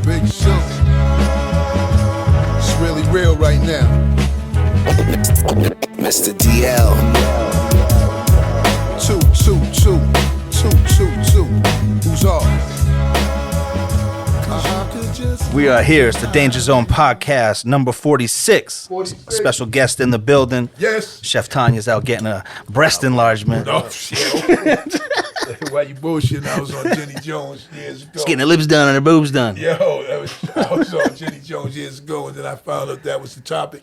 Big Show. It's really real right now. Mr. DL. 222. Who's off? We are here. It's the Danger Zone podcast, number 46. Special guest in the building. Yes. Chef Tanya's out getting a breast enlargement. Oh, shit. Why you bullshitting? I was on Jenny Jones years ago. She's getting her lips done and her boobs done. Yo, I was on Jenny Jones years ago, and then I found out that was the topic.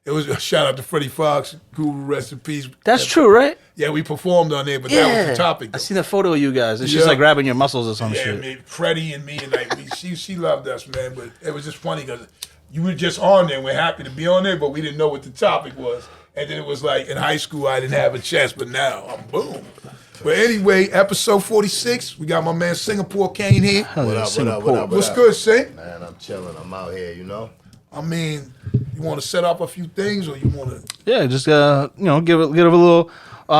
It was a shout out to Freddie Fox, Guru, rest in peace. That's true, right? Yeah, we performed on there, but that was the topic. I seen a photo of you guys. It's Yeah. just like grabbing your muscles or some Yeah, shit. man, Freddie and me, and like she loved us, man. But it was just funny because you were just on there. And we're happy to be on there, but we didn't know what the topic was. And then it was like in high school, I didn't have a chest, but now I'm boom. But anyway, episode 46. We got my man Singapore Kane here. Hell yeah, What Singapore. up? What's good, Sing? Man, I'm chilling. I'm out here, you know? I mean, you want to set up a few things, or you want to? Yeah, just give a little,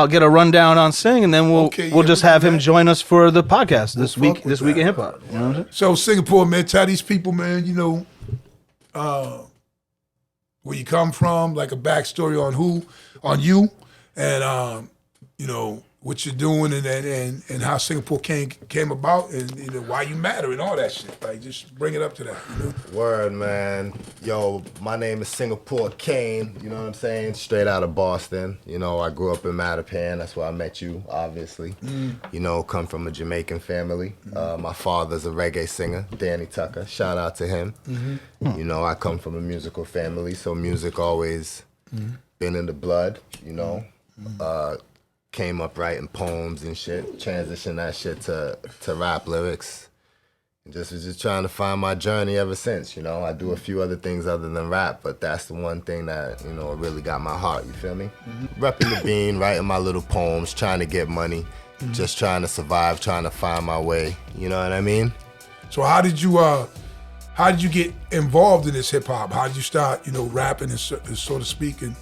get a rundown on Sing, and then we'll just have him join us for the podcast this week. This week in hip hop. You know what I'm saying? So Singapore, man, tell these people, man, where you come from, like a backstory on you, and what you're doing, and how Singapore came about, and why you matter, and all that shit. Like, just bring it up to that. Word, man. Yo, my name is Singapore Kane, you know what I'm saying? Straight out of Boston. You know, I grew up in Mattapan. That's where I met you, obviously. You know, come from a Jamaican family. My father's a reggae singer, Danny Tucker. Shout out to him. You know, I come from a musical family, so music always been in the blood, you know. Came up writing poems and shit, transitioned that shit to rap lyrics. And was just trying to find my journey ever since, you know. I do a few other things other than rap, but that's the one thing that, really got my heart, you feel me? Repping the bean, writing my little poems, trying to get money, just trying to survive, trying to find my way, you know what I mean? So how did you get involved in this hip hop? How did you start, rapping and so to speak, and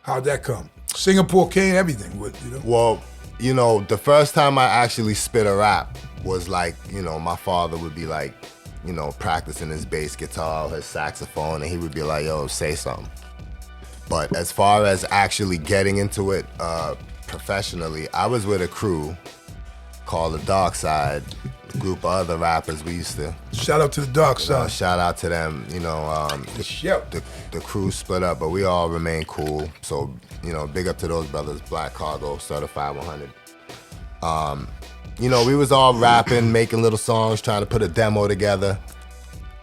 how'd that come? Singapore Kane, everything with, Well, the first time I actually spit a rap was like, my father would be like, practicing his bass guitar, his saxophone, and he would be like, yo, say something. But as far as actually getting into it professionally, I was with a crew called The Dark Side, a group of other rappers we used to. Shout out to The Dark Side. Shout out to them, the crew split up, but we all remain cool. So, big up to those brothers, Black Cargo, Certified 100. We was all rapping, making little songs, trying to put a demo together.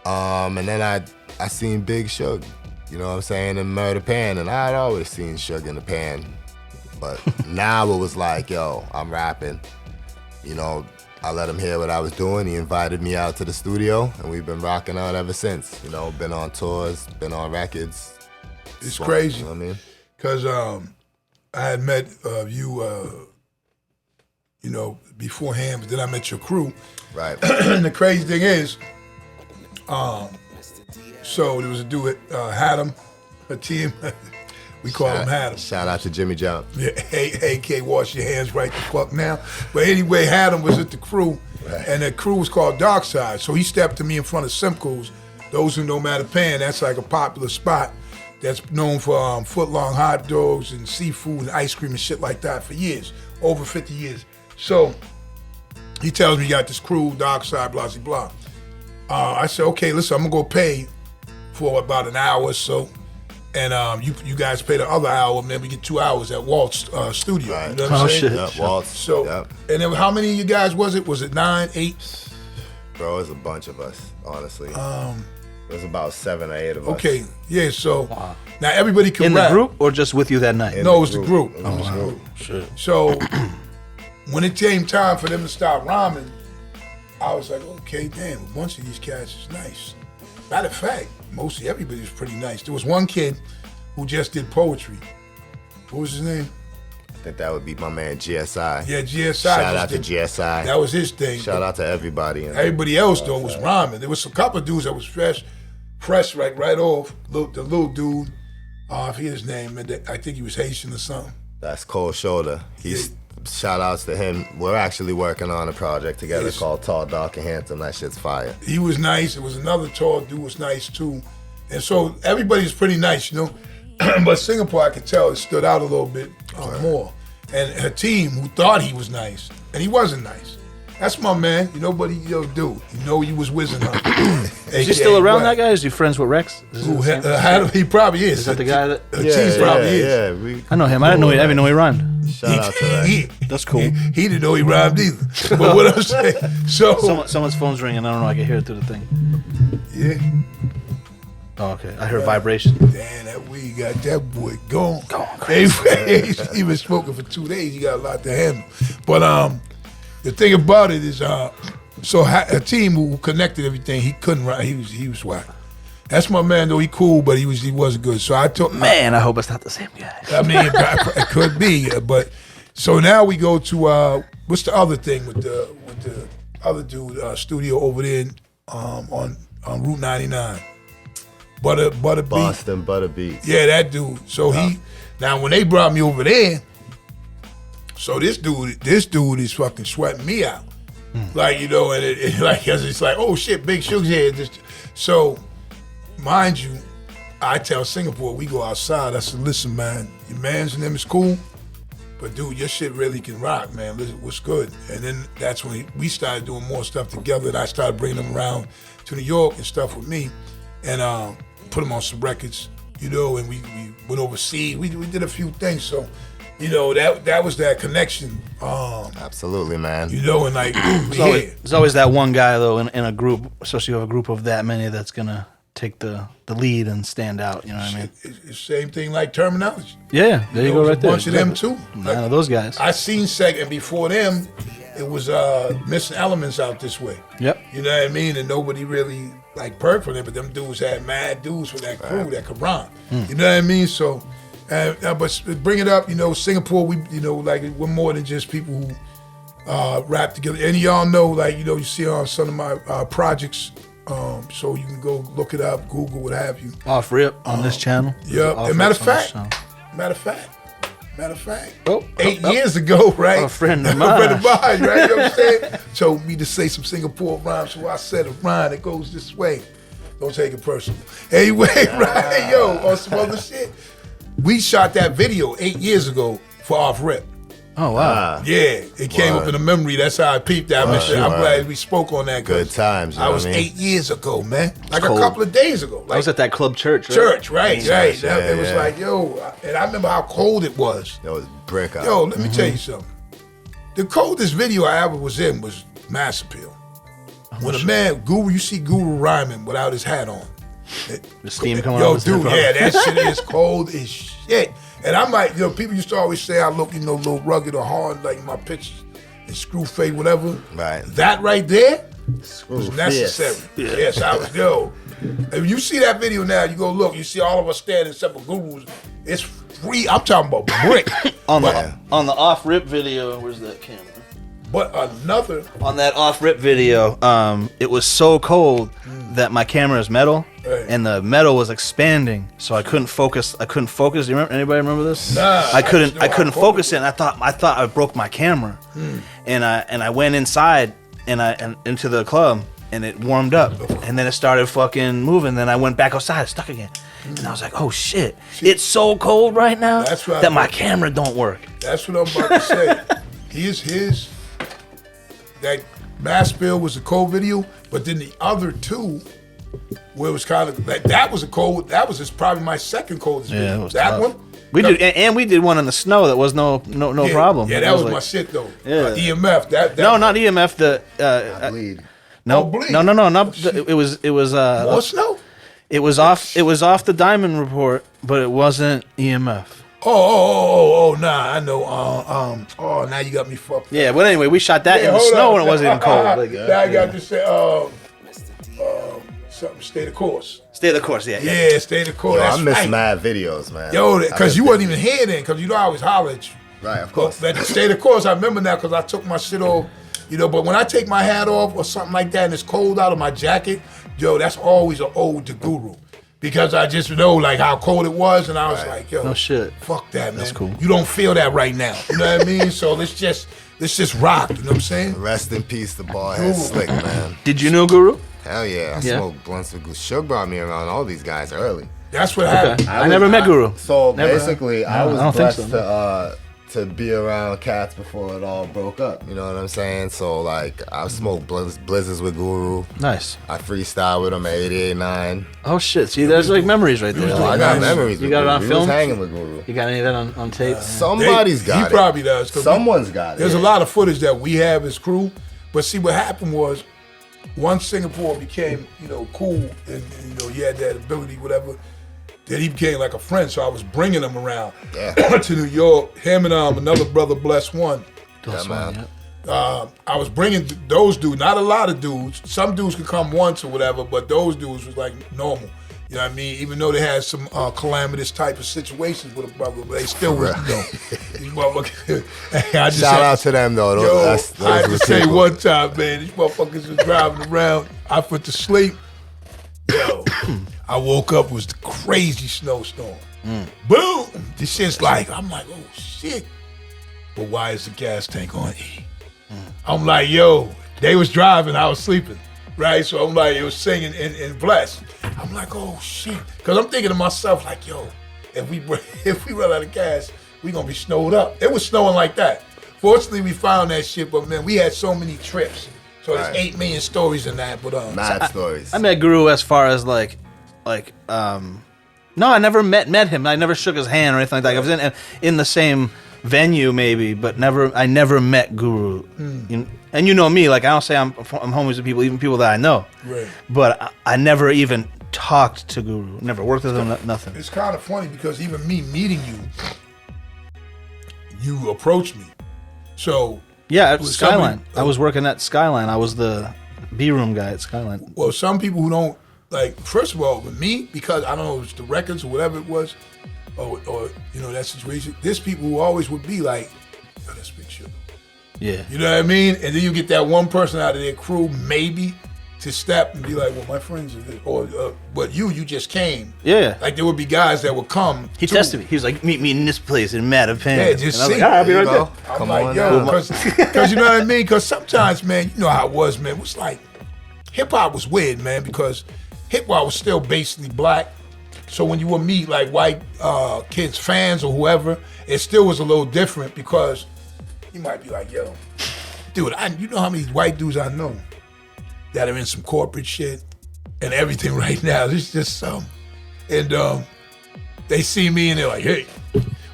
And then I seen Big Suge, you know what I'm saying, in Murder Pan, and I had always seen Suge in the Pan. But now it was like, yo, I'm rapping. I let him hear what I was doing. He invited me out to the studio, and we've been rocking out ever since. Been on tours, been on records. It's crazy. You know what I mean? Because I had met you, beforehand, but then I met your crew. Right. And the crazy thing is, so there was a dude, Haddam, a team. We call him Haddam. Shout out to Jimmy John. Yeah, AK, wash your hands right the fuck now. But anyway, Haddam was at the crew, and the crew was called Dark Side. So he stepped to me in front of Simcoe's. Those who know Mattapan, that's like a popular spot that's known for foot-long hot dogs and seafood and ice cream and shit like that for years, over 50 years. So he tells me you got this crew, Dark Side, blah, blah, blah. I said, okay, listen, I'm gonna go pay for about an hour or so. And you guys pay the other hour, man. We get 2 hours at Walt's studio. Right. You know what I'm saying? Shit. Yep, Waltz. So, Yep. and then how many of you guys was it? Was it 9, 8? Bro, it was a bunch of us, honestly. It was about 7 or 8 of us. Okay, yeah. So now everybody can In rap. the group or just with you that night? No, it was the group. It was the group. Shit. So when it came time for them to start rhyming, I was like, okay, damn, a bunch of these cats is nice. Matter of fact, mostly everybody was pretty nice. There was one kid who just did poetry. What was his name? I think that would be my man GSI. Yeah, GSI. Shout out to did- GSI. That was his thing. Shout out to everybody. Everybody else though was rhyming. There was a couple of dudes that was fresh right off. The little dude, I forget his name. I think he was Haitian or something. That's Cold Shoulder. He's shout outs to him. We're actually working on a project together called Tall, Dark, and Handsome. That shit's fire. He was nice. It was another tall dude was nice too. And so everybody's pretty nice, you know. But Singapore, I could tell, it stood out a little bit more. And her team, who thought he was nice, and he wasn't nice. That's my man. You know what he do. You know you was whizzing her. Is he still around, that guy? Is he friends with Rex? He probably is. Is that the guy that? Probably is. I know him. I didn't know he rhymed. Shout out to that. That's cool. He didn't know he rhymed either. But what I'm saying, so someone's phone's ringing. I don't know. I can hear it through the thing. Yeah. Oh, okay. I heard vibration. Damn, that weed got that boy going. He's been smoking for 2 days. He got a lot to handle. But the thing about it is, so a team who connected everything, he couldn't ride. He was whack. That's my man though. He cool, but he wasn't good. So I told I hope it's not the same guy. I mean, it could be, but so now we go to what's the other thing with the other dude studio over there on Route 99. Butter Boston Butter Beats. Yeah, that dude. So now when they brought me over there, so this dude is fucking sweating me out. Like, you know, and it's like, oh shit, Big Sugar's here. So, mind you, I tell Singapore, we go outside. I said, listen, man, your man's name is cool, but dude, your shit really can rock, man. Listen, what's good? And then that's when we started doing more stuff together, and I started bringing them around to New York and stuff with me, and put them on some records, you know, and we went overseas. We did a few things, so, you know, that was that connection. Absolutely, man. You know, and like, there's always that one guy, though, in a group, especially if you have a group of that many, that's going to take the lead and stand out, you know what I mean? It's the same thing like Terminology. Yeah, there you go right there. A bunch of them, too. None of those guys. I seen and before them, it was Missing Elements out this way. Yep. You know what I mean? And nobody really like perked for them, but them dudes had mad dudes for that crew, that could rhyme. You know what I mean? So, but bring it up, you know, Singapore, we're more than just people who rap together. And y'all know, like, you know, you see on some of my projects, so you can go look it up, Google, what have you. Off rip on this channel. Yeah. Matter of fact, 8 years ago, right? A friend of mine. Right? You know what I'm saying? Told me to say some Singapore rhymes, so I said a rhyme that goes this way. Don't take it personal. Anyway, right? Yo, on some other shit. We shot that video 8 years ago for Off Rip. Oh, wow. Yeah, it came up in the memory. That's how I peeped that. I'm glad we spoke on that. Good times. I was 8 years ago, man. Like a couple of days ago. Like, I was at that club church, right? Church, right. It was like, yo, and I remember how cold it was. That was brick out. Yo, let me tell you something. The coldest video I ever was in was Mass Appeal. When a man, Guru, you see Guru rhyming without his hat on. The steam coming out of his dude, head. yeah, that shit is cold as shit. And I'm like, people used to always say I look, you know, a little rugged or hard, like my pictures, and screw face, whatever. Right. That right there was Screw necessary. fist. Yes, I was, yo. If you see that video now, you go look, you see all of us standing except for Gurus. It's free. I'm talking about brick. on the off rip video, where's that camera? But another on that off rip video, it was so cold that my camera is metal, and the metal was expanding, so I couldn't focus. Do you remember? Anybody remember this? Nah, I couldn't focus it. And I thought I broke my camera, and I went inside and into the club, and it warmed up, and then it started fucking moving. Then I went back outside, stuck again, and I was like, oh shit, it's so cold right now that my camera don't work. That's what I'm about to say. That Mass Bill was a cold video, but then the other two, where it was kind of like that was probably my second coldest video. Yeah, it was that tough. one. We did one in the snow that was no problem. Yeah, that was like, my shit though. Yeah. EMF. That no, not EMF. Bleed. No, Bleed. no. It was more snow. It was off the Diamond Report, but it wasn't EMF. Nah, I know. Now you got me fucked up. Yeah, but anyway, we shot that in the snow and it wasn't even cold. Now I got to say, something. Stay the course. Stay the course, yeah. Yeah, stay the course. Yo, I miss mad videos, man. Yo, because you wasn't even here then, because you know I always holler at you. Right, of course. But stay the course, I remember now because I took my shit off, you know, but when I take my hat off or something like that and it's cold out of my jacket, yo, that's always an ode to Guru. because I just know like how cold it was, and I was like, yo, No shit. fuck that, man. That's cool. You don't feel that right now. You know what I mean? So let's just rock. You know what I'm saying? Rest in peace, the ball head Slick, man. Did you know Guru? Hell yeah, I smoked blunts with Guru. Suge brought me around all these guys early. That's what happened. I never met Guru. So Never. basically, I I was don't think blessed so. to be around cats before it all broke up. You know what I'm saying? So like, I smoked blizzards with Guru. Nice. I freestyle with him at 88.9. Oh shit! See, there's like memories right there. I got memories. You with got it Guru. on We film? was hanging with Guru. You got any of that on tape? Somebody's got it. He probably does. 'Cause Someone's got it. There's a lot of footage that we have as crew, but see what happened was, once Singapore became, cool, and he had that ability, whatever, then he became like a friend. So I was bringing him around to New York. Him and another brother, Bless One. man. I was bringing those dudes, not a lot of dudes. Some dudes could come once or whatever, but those dudes was like normal. You know what I mean? Even though they had some calamitous type of situations with a brother, but they still were, these motherfuckers. I just Shout out to them though. Yo, Those I had were to say people. one time, man, these motherfuckers was driving around. I put to sleep. Yo, I woke up, it was the crazy snowstorm. Boom! This shit's like, I'm like, oh shit. But why is the gas tank on E? I'm like, yo, they was driving, I was sleeping. Right? So I'm like, it was singing in Bless. I'm like, oh shit. Cause I'm thinking to myself, like, yo, if we run out of gas, we gonna be snowed up. It was snowing like that. Fortunately, we found that shit, but man, we had so many trips. So there's 8 million stories in that. But Mad stories. I met Guru as far as like, no, I never met him. I never shook his hand or anything like that. I was in the same venue maybe, but I never met Guru. And you know me, like I don't say I'm homies with people, even people that I know. Right. But I never even talked to Guru. Never worked with him. Nothing. it's kind of funny because even me meeting you approached me. So Yeah, at was Skyline. somebody- I was working at Skyline. I was the B room guy at Skyline. well, some people who don't like. First of all, with me, because I don't know, if it's the records or whatever it was, or that situation. There's people who always would be like, "Yo, that's Big Sugar." Yeah. You know what I mean? And then you get that one person out of their crew, maybe, to step and be like, "Well, my friends are this," or but you just came. Yeah. Like there would be guys that would come. He too. tested me. He was like, meet me in this place in Mattapan. Yeah, just and I was see. like, all right, I'll be There right you there. go. I'm Come like, on yo, now. because you know what I mean? Because sometimes, man, you know how it was, man. It was like, hip-hop was weird, man, because hip-hop was still basically black. So when you would meet, like, white kids, fans or whoever, it still was a little different because you might be like, yo, dude, you know how many white dudes I know that are in some corporate shit and everything right now. There's just some. And they see me and they're like, hey,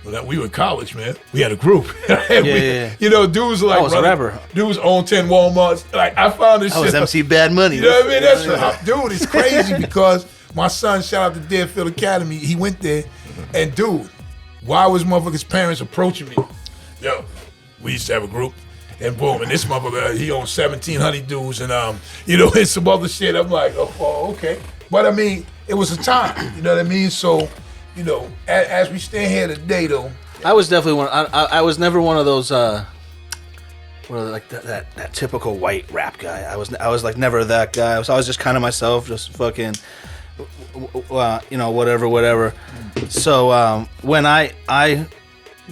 well, we were in college, man. We had a group. Yeah. You know, dudes are like, I was a rapper. Dudes own 10 Walmarts. Like, I found this I was shit. MC Bad Money. You know what I mean? That's dude, it's crazy because my son, shout out to Deerfield Academy, he went there, and dude, why was motherfuckers' parents approaching me? Yo, we used to have a group, and boom, and this motherfucker, he owns 1,700 dudes, and and some other shit. I'm like, oh, okay. But I mean, it was a time, you know what I mean? So, as we stand here today, though, I was definitely one. I was never one of those. Like that typical white rap guy. I was like never that guy. I was always just kind of myself, just fucking, whatever. So when I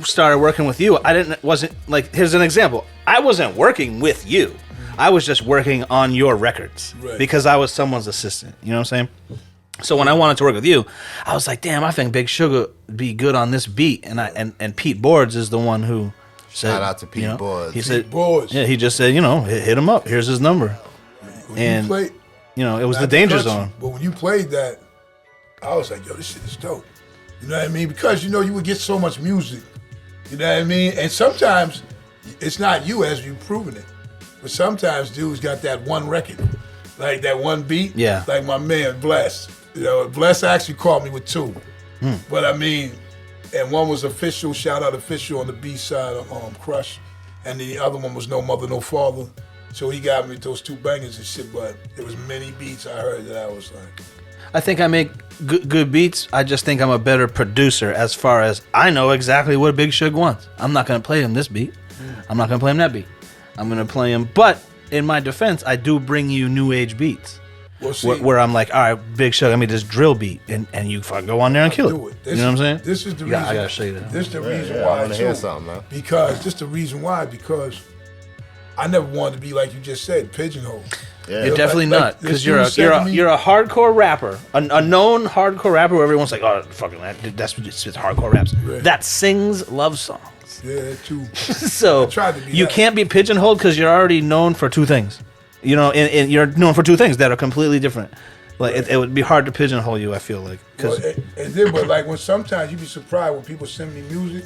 started working with you, wasn't like, here's an example. I wasn't working with you. I was just working on your records because I was someone's assistant. You know what I'm saying? So when I wanted to work with you, I was like, damn, I think Big Sugar would be good on this beat. And Pete Boards is the one who said, Shout out to Pete Boards. He said, Boards. yeah, he just said, hit him up. Here's his number. when you played, It was not the to danger cut you, zone. But when you played that, I was like, yo, this shit is dope. You know what I mean? Because, you would get so much music. You know what I mean? And sometimes it's not you, as you've proven it. But sometimes dudes got that one record, like that one beat. Yeah. Like my man, Bless. Bless actually called me with 2. But I mean, and one was official, shout out official on the B side of Crush. And the other one was No Mother, No Father. So he got me those 2 bangers and shit, but there was many beats I heard that I was like, I think I make good beats. I just think I'm a better producer as far as I know exactly what Big Suge wants. I'm not going to play him this beat. I'm not going to play him that beat. I'm going to play him. But in my defense, I do bring you new age beats. Well, see, where I'm like, all right, Big Shug, let me just drill beat, and you fucking go on there and kill do it. it. You know what I'm saying? This is the Yeah, reason. I gotta show you that. This is the reason I why want to hear too. something, man. Because this the reason why. Because I never wanted to be like you just said, pigeonhole. Yeah. You're definitely not, because this dude said to me- you're a hardcore rapper, a known hardcore rapper where everyone's like, oh, fucking that's it's hardcore raps Right. that sings love songs. Yeah, too. So tried to be you that. can't be pigeonholed because you're already known for two things. You know, and you're known for two things that are completely different. Like it would be hard to pigeonhole you. I feel like Well, because and then, but like when sometimes you be surprised when people send me music,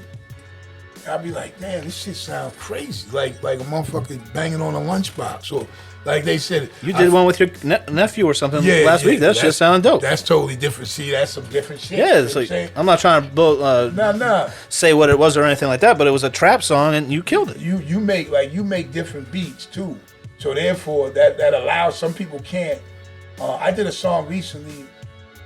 I'll be like, man, this shit sounds crazy. Like a motherfucker banging on a lunchbox. Or like they said, you did one with your nephew or something last week. That shit that's- sounded dope. That's totally different. See, that's some different shit. Yeah, You know it's what like, I'm saying? I'm not trying to Nah. say what it was or anything like that, but it was a trap song and you killed it. You make different beats too. So therefore, that allows some people can't. I did a song recently,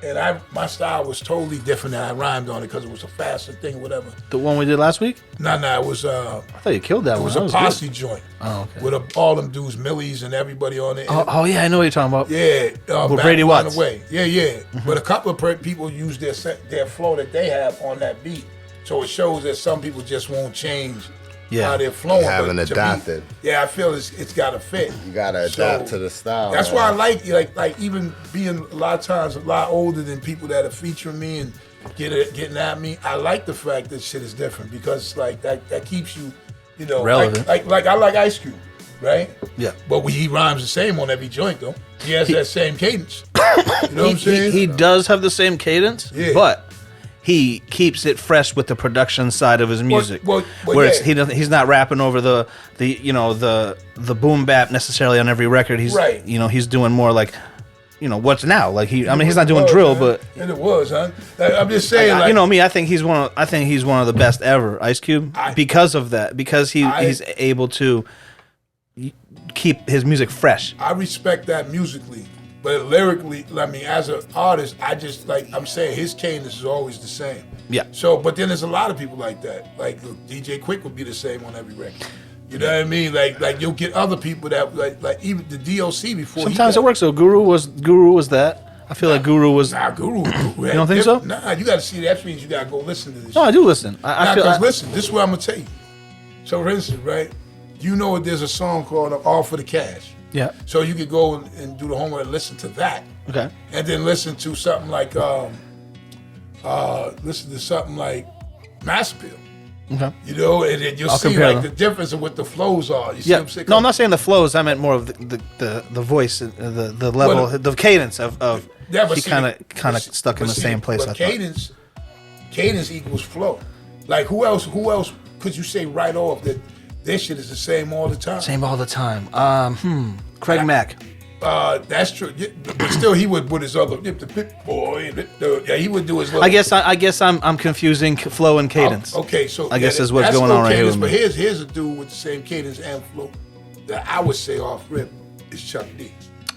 and my style was totally different, and I rhymed on it because it was a faster thing or whatever. The one we did last week? Nah, it was I thought you killed that it one. was That a was posse good. joint. Oh, okay. With all them dudes, Millies and everybody on it. Oh, yeah, I know what you're talking about. Yeah, With Back Brady Line Watts. Away. Yeah. But a couple of people use their flow that they have on that beat, so it shows that some people just won't change how they're flowing. They haven't But to me, adapted. I feel it's got to fit. You gotta adapt to the style. That's man. why I like even being a lot of times a lot older than people that are featuring me and getting at me. I like the fact that shit is different because like that keeps you, Relevant. Like I like Ice Cube, right? Yeah. But he rhymes the same on every joint though. He has that same cadence. You know what I'm saying? He does have the same cadence, Yeah. but he keeps it fresh with the production side of his music. well, where yeah. he's not rapping over the boom bap necessarily on every record. He's Right. He's doing more like what's now. Like he's not It doing was, drill, man. but And it was, huh? Like, I'm just saying, like, you know me. I think he's one of the best ever, Ice Cube, because of that. Because he's able to keep his music fresh. I respect that musically, but lyrically, I mean, as an artist, I just I'm saying his cadence is always the same. Yeah. So, but then there's a lot of people like that. Like DJ Quick would be the same on every record. You know what I mean? Like you'll get other people that like even the DOC before. Sometimes it works. So Guru was that. I feel like Guru was. Nah, Guru. You don't think so? Nah, you got to see that means you got to go listen to this. No, I do listen. I feel. Because listen, this is what I'm gonna tell you. So, for instance, right? You know, there's a song called "All for the Cash." Yeah. So you could go and do the homework and listen to that. Okay. And then listen to something like Mass Appeal. Okay. You know, and then you'll I'll see compare like them. the difference of what the flows are. You see Yeah. what I'm saying? No, I'm not saying the flows. I meant more of the voice, the level, Well, the cadence of. Yeah, but he see, kind of but stuck in but the same place. But I thought. cadence equals flow. Like who else could you say right off that this shit is the same all the time? Same all the time. Craig Mack. That's true. Yeah, but still, he would put his other the Pit Boy. He would do his. Little, I guess I'm confusing flow and cadence. Okay, so I guess yeah, is what's that's going still on right here cadence, with But me. here's a dude with the same cadence and flow that I would say off rip is Chuck D.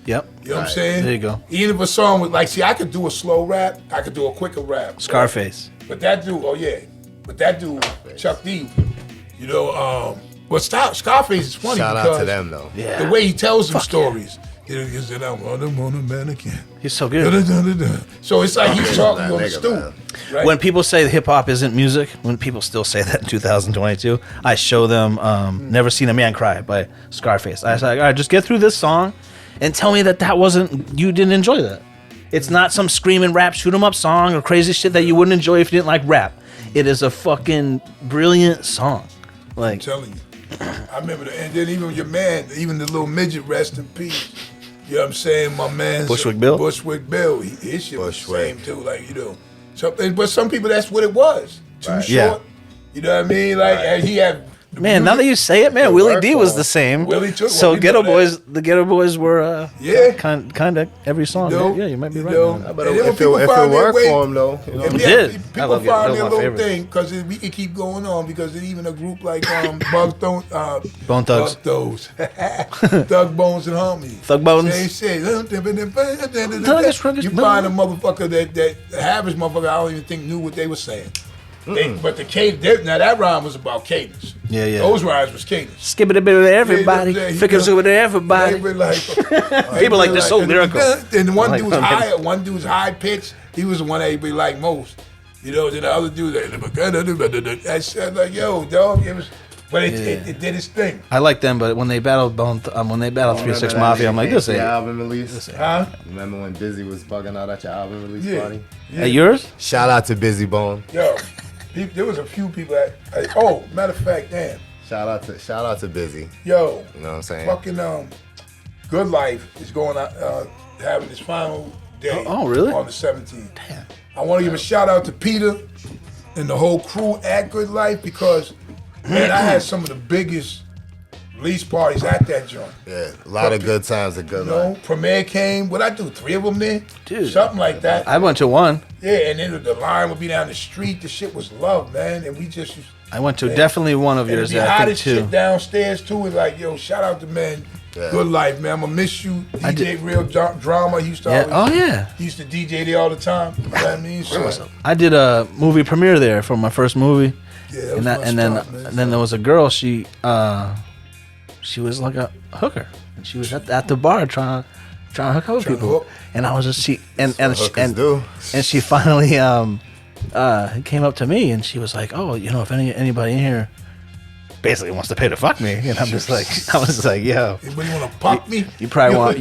Yep. You know what I'm saying? There you go. Even if a song was see, I could do a slow rap, I could do a quicker rap. Scarface. But that dude, Chuck D, Scarface is funny Shout because out to them though. Yeah. the way he tells them stories. He said, I want him on a mannequin. He's so good. So it's like he's talking That on the nigga, stool. man. Right? When people say hip hop isn't music, when people still say that in 2022, I show them "Never Seen a Man Cry" by Scarface. I was like, all right, just get through this song, and tell me that you didn't enjoy that. It's not some screaming rap, shoot 'em up song or crazy shit that you wouldn't enjoy if you didn't like rap. It is a fucking brilliant song. I'm Like, telling you. I remember that. And then even your man, even the little midget, rest in peace. You know what I'm saying? My man. Bushwick Bill? Bushwick Bill. His shit was the Bushwick. same too. Like, but some people, that's what it was. Too Right. short. Yeah. You know what I mean? Like, and he had. the man, now that music- you say it, man, The Willie work D was on. the same. Willie took- So well, we Ghetto know that. Boys, the Ghetto Boys were Yeah. kind of every song. know, Yeah, you might be you right. know. man. But And then when if people it find their worked way- for him though, you know. If It yeah, did. I People love it. find That their was my little favorite. thing because we can keep going on because even a group like Bone Thugs. Thug Bones and Homies. Thug Bones. Same shit. Thuggish, You find a motherfucker that the average motherfucker I don't even think knew what they were saying. But the cadence, now that rhyme was about cadence. Yeah, yeah. Those rhymes was cadence. Skip it a bit with everybody. Yeah, Flick it with everybody. They were like, People like this so lyrical. And the one Like, dude was high, one dude's high pitch. He was the one that everybody liked most. You know, then the other dude, that shit like, yo, dog, it was, but it did its thing. I like them, but when they battled when they battled 3 6 Mafia, I'm like, this your ain't album release. Huh? Remember when Busy was bugging out at your album release Yeah. party? Yeah. at yours. Shout out to Busy Bone. Yo, there was a few people that, oh, matter of fact, damn. Shout out to Busy. Yo, You know what I'm saying? fucking Good Life is going out, having its final day. Oh, really? On the 17th. Damn. I want to give a shout out to Peter and the whole crew at Good Life because, man, I had some of the biggest release parties at that joint. Yeah, a lot of good times at Good You know, Life. Premiere came. What I do? 3 of them there, Dude. something like that. I went to one. Yeah, and then the line would be down the street. The shit was love, man, and we just used. I went to definitely one of And yours. it'd be I hot think as shit two. downstairs too. It's like, yo, shout out to man, Yeah. Good Life, man. I'ma miss you, I DJ did- Real Drama. He used to Yeah. always, Oh yeah. he used to DJ there all the time. You know what I mean? So, I did a movie premiere there for my first movie. yeah, that was And my that, and then start, man. and then there was a girl. She was like a hooker, and she was at the bar trying to hook up with Trying to people. hook. And I was just and Hookers do. she finally came up to me and she was like, "Oh, you know, if anybody in here basically wants to pay to fuck me," and I was just like, "Yo, Anybody want to pop me? you probably want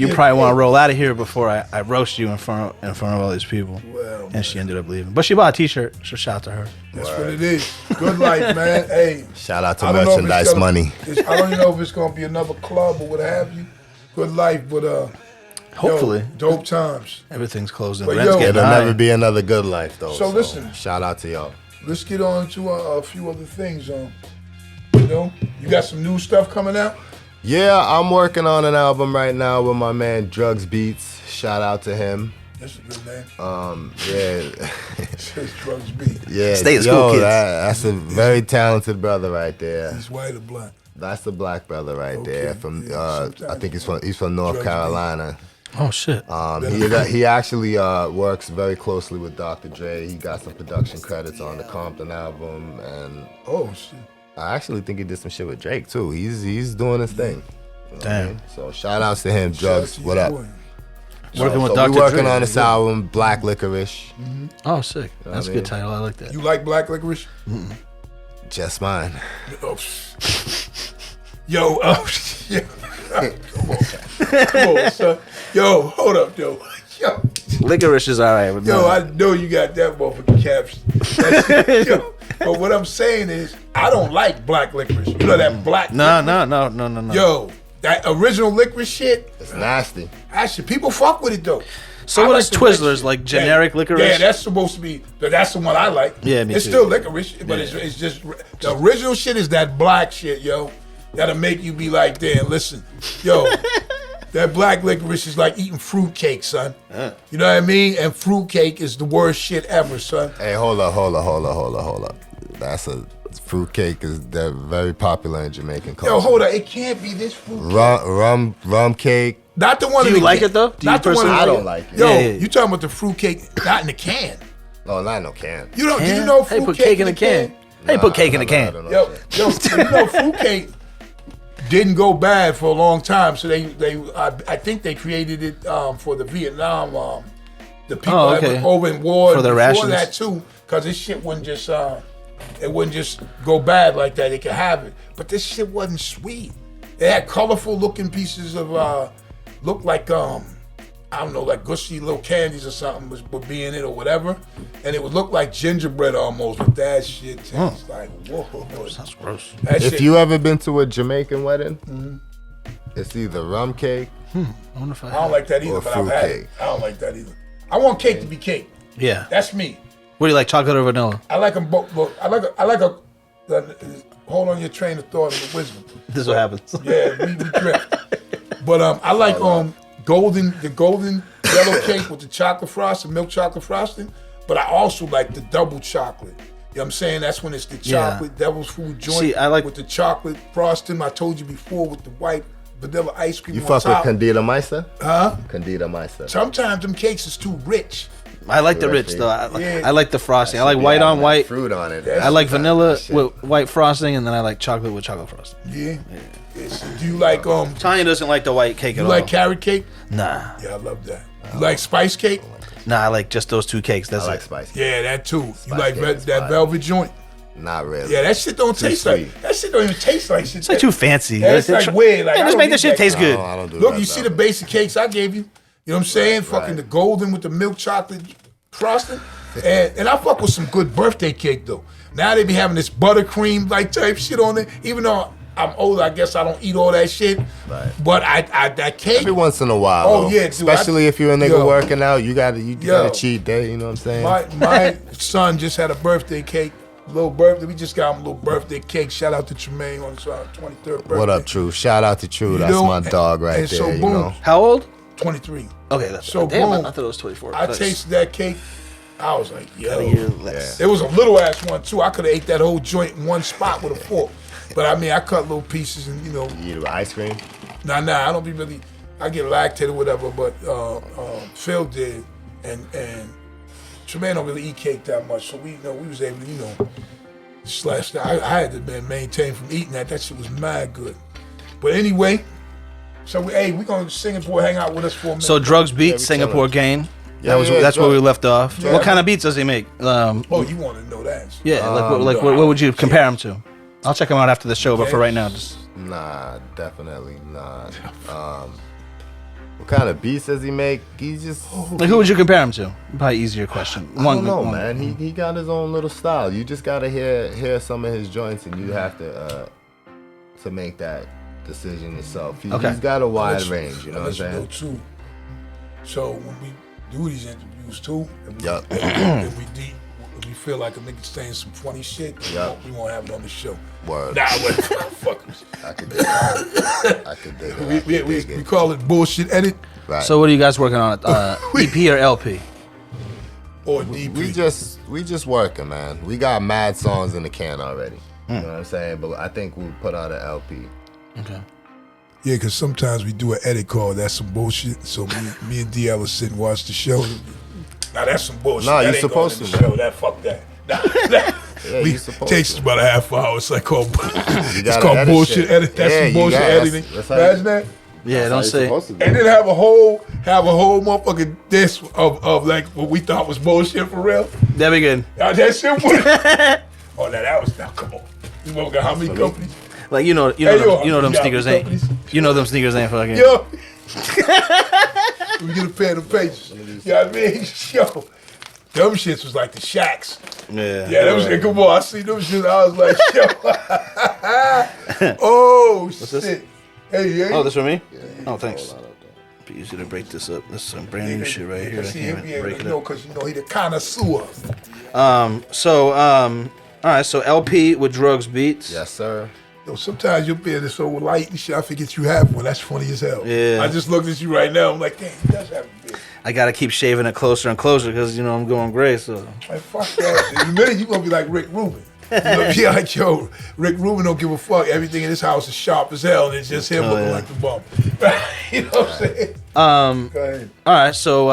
to roll out of here before I roast you in front of all these people." Well, And she ended up leaving, but she bought a T-shirt. So shout out to her. That's what it is. Good Life, man. Hey, Shout out to I don't know if it's Merchandise gonna- Money. I don't even know if it's gonna be another club or what have you. Good Life, but Hopefully, yo, dope times. everything's closed and But rent's yo- getting It'll high. never be another Good Life though. So listen. Shout out to y'all. Let's get on to a few other things. You know, you got some new stuff coming out. Yeah, I'm working on an album right now with my man Drugs Beats. Shout out to him. That's a good name. Yeah. Says Drugs Beat. Yeah, Stay at school, kids. That's a very talented brother right there. He's white or black. That's the black brother right Okay, there. From yeah, I think he's from North Drugs Carolina. Oh shit! He actually works very closely with Dr. Dre. He got some production credits on the Compton album, and Oh shit. I actually think he did some shit with Drake too. He's doing his thing. You know what I Damn. mean? So shout outs to him, Shout out Drugs. to What your up? boy. Working with So Dr. we working Dre. on this album, Black Licorice. Oh, sick. That's a I mean? good title. I like that. You like black licorice? Just mine. Oh, yo, yeah. Come on, son. Yo, hold up, yo. Yo, Licorice is all right with me. yo, I know you got that motherfucking caption. Yo, but what I'm saying is, I don't like black licorice. You know that black No. Yo, that original licorice shit, It's nasty. actually, people fuck with it though. So I what like is the red Twizzlers, shit. like generic licorice? Yeah, that's supposed to be. That's the one I like. Yeah, me it's too. still licorice, but it's just the original shit is that black shit, yo. That'll make you be like, damn, listen, yo. That black licorice is like eating fruitcake, son. You know what I mean? And fruitcake is the worst shit ever, son. Hey, hold up. That's a fruitcake they're very popular in Jamaican culture. Yo, hold on, it can't be this fruitcake. Rum cake. Not the one. Do in you the like can. it, though? Do Not you the one. personally I don't like it. Yo, Yeah, yeah. you talking about the fruitcake not in the can? No, not no can. You don't? Do Yeah. you know Hey, fruitcake put cake in a can. Hey, put cake in a I can. don't know Yo, shit. you know, fruitcake didn't go bad for a long time. So I think they created it for the Vietnam, the people Oh, that okay. were over in war. For their before rations. that too, because this shit wouldn't just it wouldn't just go bad like that. They could have it, but this shit wasn't sweet. It had colorful looking pieces of looked like I don't know, like gushy little candies or something would be in it or whatever, and it would look like gingerbread almost. But that shit tastes like whoa. That's gross. That If shit, you ever been to a Jamaican wedding, it's either rum cake. I wonder if I don't like that either, Or but I've had fruitcake. it. I don't like that either. I want cake to be cake. Yeah. That's me. What do you like, chocolate or vanilla? I like them both. I like a. Hold on your train of thought and wisdom. This is what happens. Yeah, we drift. But I like the golden yellow cake with the chocolate frosting, milk chocolate frosting. But I also like the double chocolate. You know what I'm saying? That's when it's the Yeah. chocolate devil's food joint See, I like- with the chocolate frosting. I told you before with the white vanilla ice cream You on fuck with top. Candida Meister? Huh? Candida Meister. Sometimes them cakes is too rich. I like the rich Rich, though. yeah. I like the frosting. I like Should be white on having that white. fruit on it. That's- I like vanilla Shit. with white frosting, and then I like chocolate with chocolate frosting. Yeah. Yes. Do you like Tanya doesn't like the white cake at you all. like carrot cake? Nah, Yeah, I love that. You like spice cake? I like just those two cakes. That's I like it. spicy. Yeah, that too. You like cake is that fire. velvet joint? Not really. Yeah, that shit don't taste like. sweet. That shit don't even taste like shit. It's like too fancy. Yeah, it's like weird. Like, yeah, I just don't make eat that shit that taste kind. good. I don't do Look, that you see the velvet. basic cakes I gave you? You know what I'm saying? Fucking right. the golden with the milk chocolate frosting. And I fuck with some good birthday cake though. Now they be having this buttercream like type shit on it. Even though I'm older, I guess I don't eat all that shit. Right. But I that cake. Every once in a while. Oh, though. yeah, dude, Especially if you're a nigga yo. working out, you got Yo. a cheat day. You know what I'm saying? My son just had a birthday cake. Little birthday. We just got him a little birthday cake. Shout out to Tremaine on his 23rd birthday. What up, True? Shout out to True. You That's know, my dog right and there. so you boom. know. How old? 23. Okay, that's So damn. boom. I thought it was 24. I That's tasted that cake. I was like, a yo. year less. There was a little ass one too. I could have ate that whole joint in one spot with a fork. But I mean, I cut little pieces and you know, You eat it with ice cream? nah, I don't be really. I get lactated or whatever. But Phil did, and Tremaine don't really eat cake that much, so we was able to slash that. I had to maintain from eating that. That shit was mad good. But anyway, so we gonna Singapore hang out with us for a minute. So drugs beat we Singapore chilling. Gain. Yeah, That's where we drugs. left off. Yeah. What kind of beats does he make? oh, you want to know that? Yeah, what would you compare him to? I'll check him out after the show, but for right now, just Nah, definitely not. What kind of beats does he make? He's just. like, who would you compare him to? Probably easier question. I don't know, man. He got his own little style. You just gotta hear some of his joints, and you have to make that decision yourself. Okay. He's got a wide Let's- range. You know what I'm let's saying? go too. So when we do these interviews too, if we, Yup. if we feel like a nigga saying some funny shit, Yup. we won't have it on the show. Word. Nah, what fuck. I could dig it. I could dig it. We call it bullshit edit Right. So what are you guys working on? EP or LP? or DP. we just working, man. We got mad songs in the can already. You know what I'm saying? But I think we'll put out an LP. Okay. Yeah, because sometimes we do an edit call. That's some bullshit. So me and DL will sit and watch the show. Now that's some bullshit. Nah, That you ain't going supposed in to, the man. show. That fuck that. Nah. Yeah, We you supposed takes us to. about a half hour. It's like called it's gotta called edit bullshit shit. edit. That's Yeah, some you bullshit gotta- editing. that's how you- Imagine that. Yeah, don't say. And then have a whole motherfucking disc of like what we thought was bullshit for real. That'd be good. Now that shit was. Oh, now come on. You know how many companies? Like you know Hey, yo, them yeah, sneakers ain't. companies. You know them sneakers ain't fucking. Yo. We get a pen of pages. You know what I mean? Yo. Them shits was like the Shacks. Yeah. Yeah, them shit, come on. I see them shit. I was like, yo. Oh, shit. this? Hey, yeah. Oh, this for me? Oh, thanks. Be easy to break this up. This is some brand new shit right here. I See, can't he be even able break to it know up. because, he the connoisseur. All right. So LP with drugs beats. Yes, sir. Yo, sometimes your beard is so light and shit, I forget you have one. That's funny as hell. Yeah. I just looked at you right now. I'm like, damn, he does have a beard. I gotta keep shaving it closer and closer because I'm going gray. So Like, fuck that. In a minute, you going to be like Rick Rubin. You gonna be like, yo, Rick Rubin don't give a fuck. Everything in this house is sharp as hell, and it's just him looking yeah. like the bum. You know what I'm saying? Go ahead. all right. So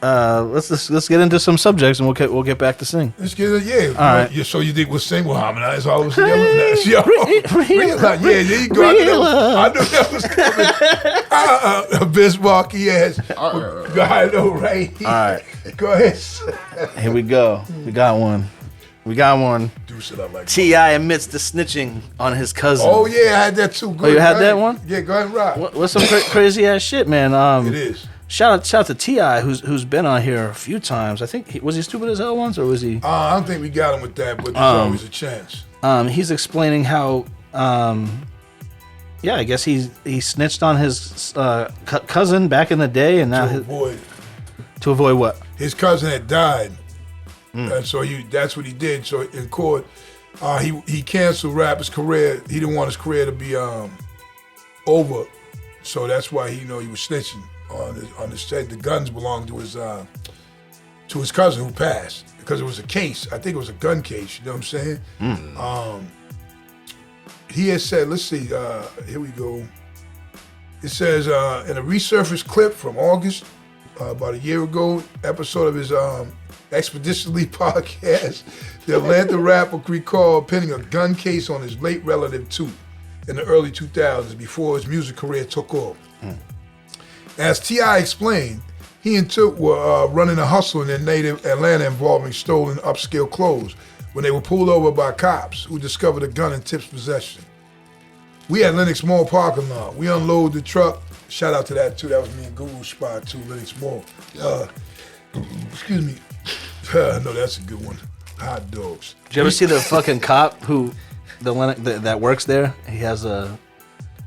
let's get into some subjects and we'll get back to sing. Let's get it, yeah. All right. Yeah, so you think we'll sing? We'll harmonize all of us together? Yo, realize. Yeah, there you go. I knew that was coming. Bismarcky ass. I know, right? All right. Go ahead. Here we go. We got one. Do shit I like. T.I. admits to snitching on his cousin. Oh, yeah, I had that too. Go you ahead, had go that ahead. one? Yeah, go ahead and rock. What's some crazy ass shit, man? It is. Shout out to T.I. who's been on here a few times. I think was he stupid as hell once, or was he? I don't think we got him with that, but there's always a chance. He's explaining how, I guess he snitched on his cousin back in the day, and now to avoid what? His cousin had died, and so that's what he did. So in court, he canceled rapper's career. He didn't want his career to be over, so that's why he was snitching on his set. The guns belonged to his cousin who passed because it was a case. I think it was a gun case. You know what I'm saying? He had said, let's see, here we go. It says in a resurfaced clip from August, about a year ago, episode of his Expeditionally podcast, the Atlanta rapper recalled pinning a gun case on his late relative too in the early 2000s before his music career took off. As T.I. explained, he and Took were running a hustle in their native Atlanta involving stolen upscale clothes when they were pulled over by cops who discovered a gun in Tip's possession. We at Lenox Mall parking lot. We unload the truck. Shout out to that too. That was me and Guru's spot too, Lenox Mall. Excuse me. No, that's a good one. Hot dogs. Did you ever see the fucking cop who that works there? He has a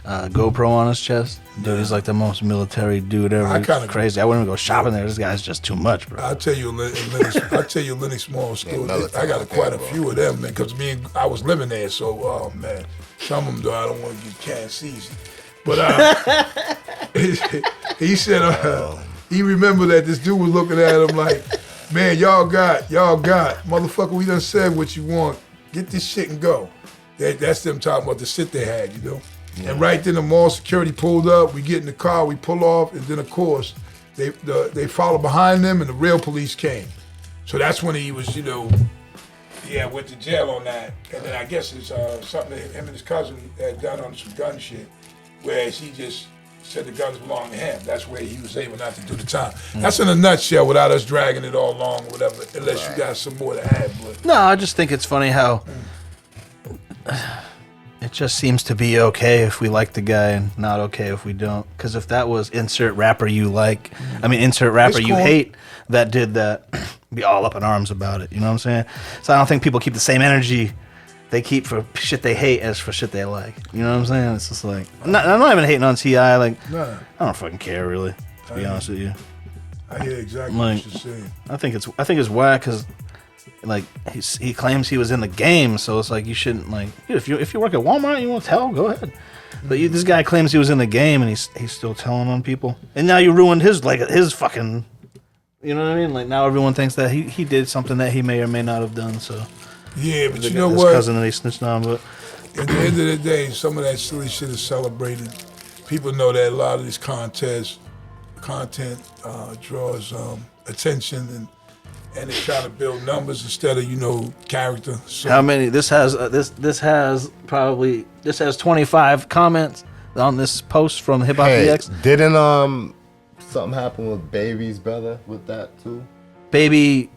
GoPro on his chest. Dude, he's like the most military dude ever. It's crazy. I wouldn't even go shopping there. This guy's just too much, bro. I'll tell you, Lenox Mall School. I got quite a few of them, man, because I was living there. So, oh man, some of them though I don't want to get can't seize. But he said he remembered that this dude was looking at him like, man, y'all got, motherfucker, we done said what you want. Get this shit and go. That's them talking about the shit they had, you know. Yeah. And right then the mall security pulled up, we get in the car, we pull off, and then of course, they follow behind them and the real police came. So that's when he was, went to jail on that. And then I guess it's something that him and his cousin had done on some gun shit, where he just said the guns belong to him. That's where he was able not to do the time. That's in a nutshell without us dragging it all along or whatever, unless you got some more to add. But no, I just think it's funny how it just seems to be okay if we like the guy and not okay if we don't. Because if that was insert rapper you like, insert rapper you hate that did that, be all up in arms about it. You know what I'm saying? So I don't think people keep the same energy they keep for shit they hate as for shit they like. You know what I'm saying? It's just like I'm not even hating on T.I. Like I don't fucking care really. To be honest with you, I hear exactly what you're saying. I think it's whack because like he claims he was in the game, so it's like you shouldn't like if you work at Walmart, you want to tell, go ahead. But this guy claims he was in the game and he's still telling on people, and now you ruined his fucking. You know what I mean? Like now everyone thinks that he did something that he may or may not have done. So. Yeah, but you know what? Cousin that he snitched on, but at the end of the day, some of that silly shit is celebrated. People know that a lot of this content draws attention, and they try to build numbers instead of character. So, how many? This has 25 comments on this post from Hip Hop DX. Didn't something happen with Baby's brother with that too? Baby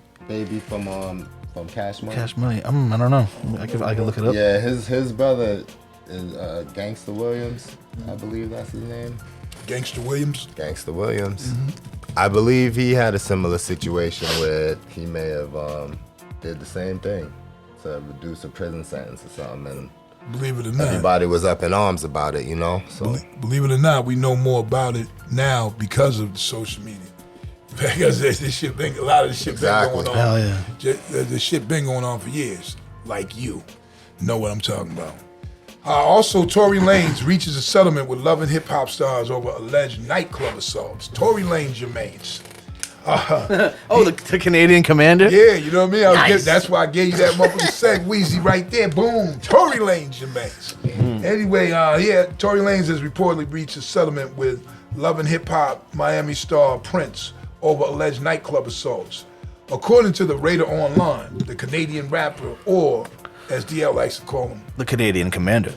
from Cash Money. Cash Money. I don't know. I can look it up. Yeah, his brother is Gangsta Williams. I believe that's his name. Gangsta Williams. Gangsta Williams. Mm-hmm. I believe he had a similar situation where he may have did the same thing to reduce a prison sentence or something, and believe it or not, everybody was up in arms about it. So believe it or not, we know more about it now because of the social media. Because a lot of this shit been going on. Hell yeah. The shit been going on for years. Like you know what I'm talking about. Also, Tory Lanez reaches a settlement with Love and Hip Hop stars over alleged nightclub assaults. Tory Lanez Jermaines. The Canadian Commander? Yeah, you know what I mean? Nice. That's why I gave you that motherfucking seg Weezy right there. Boom. Tory Lanez Jermaines. Anyway, Tory Lanez has reportedly reached a settlement with Love and Hip Hop Miami star Prince over alleged nightclub assaults. According to the Radar Online, the Canadian rapper, or as DL likes to call him, the Canadian Commander,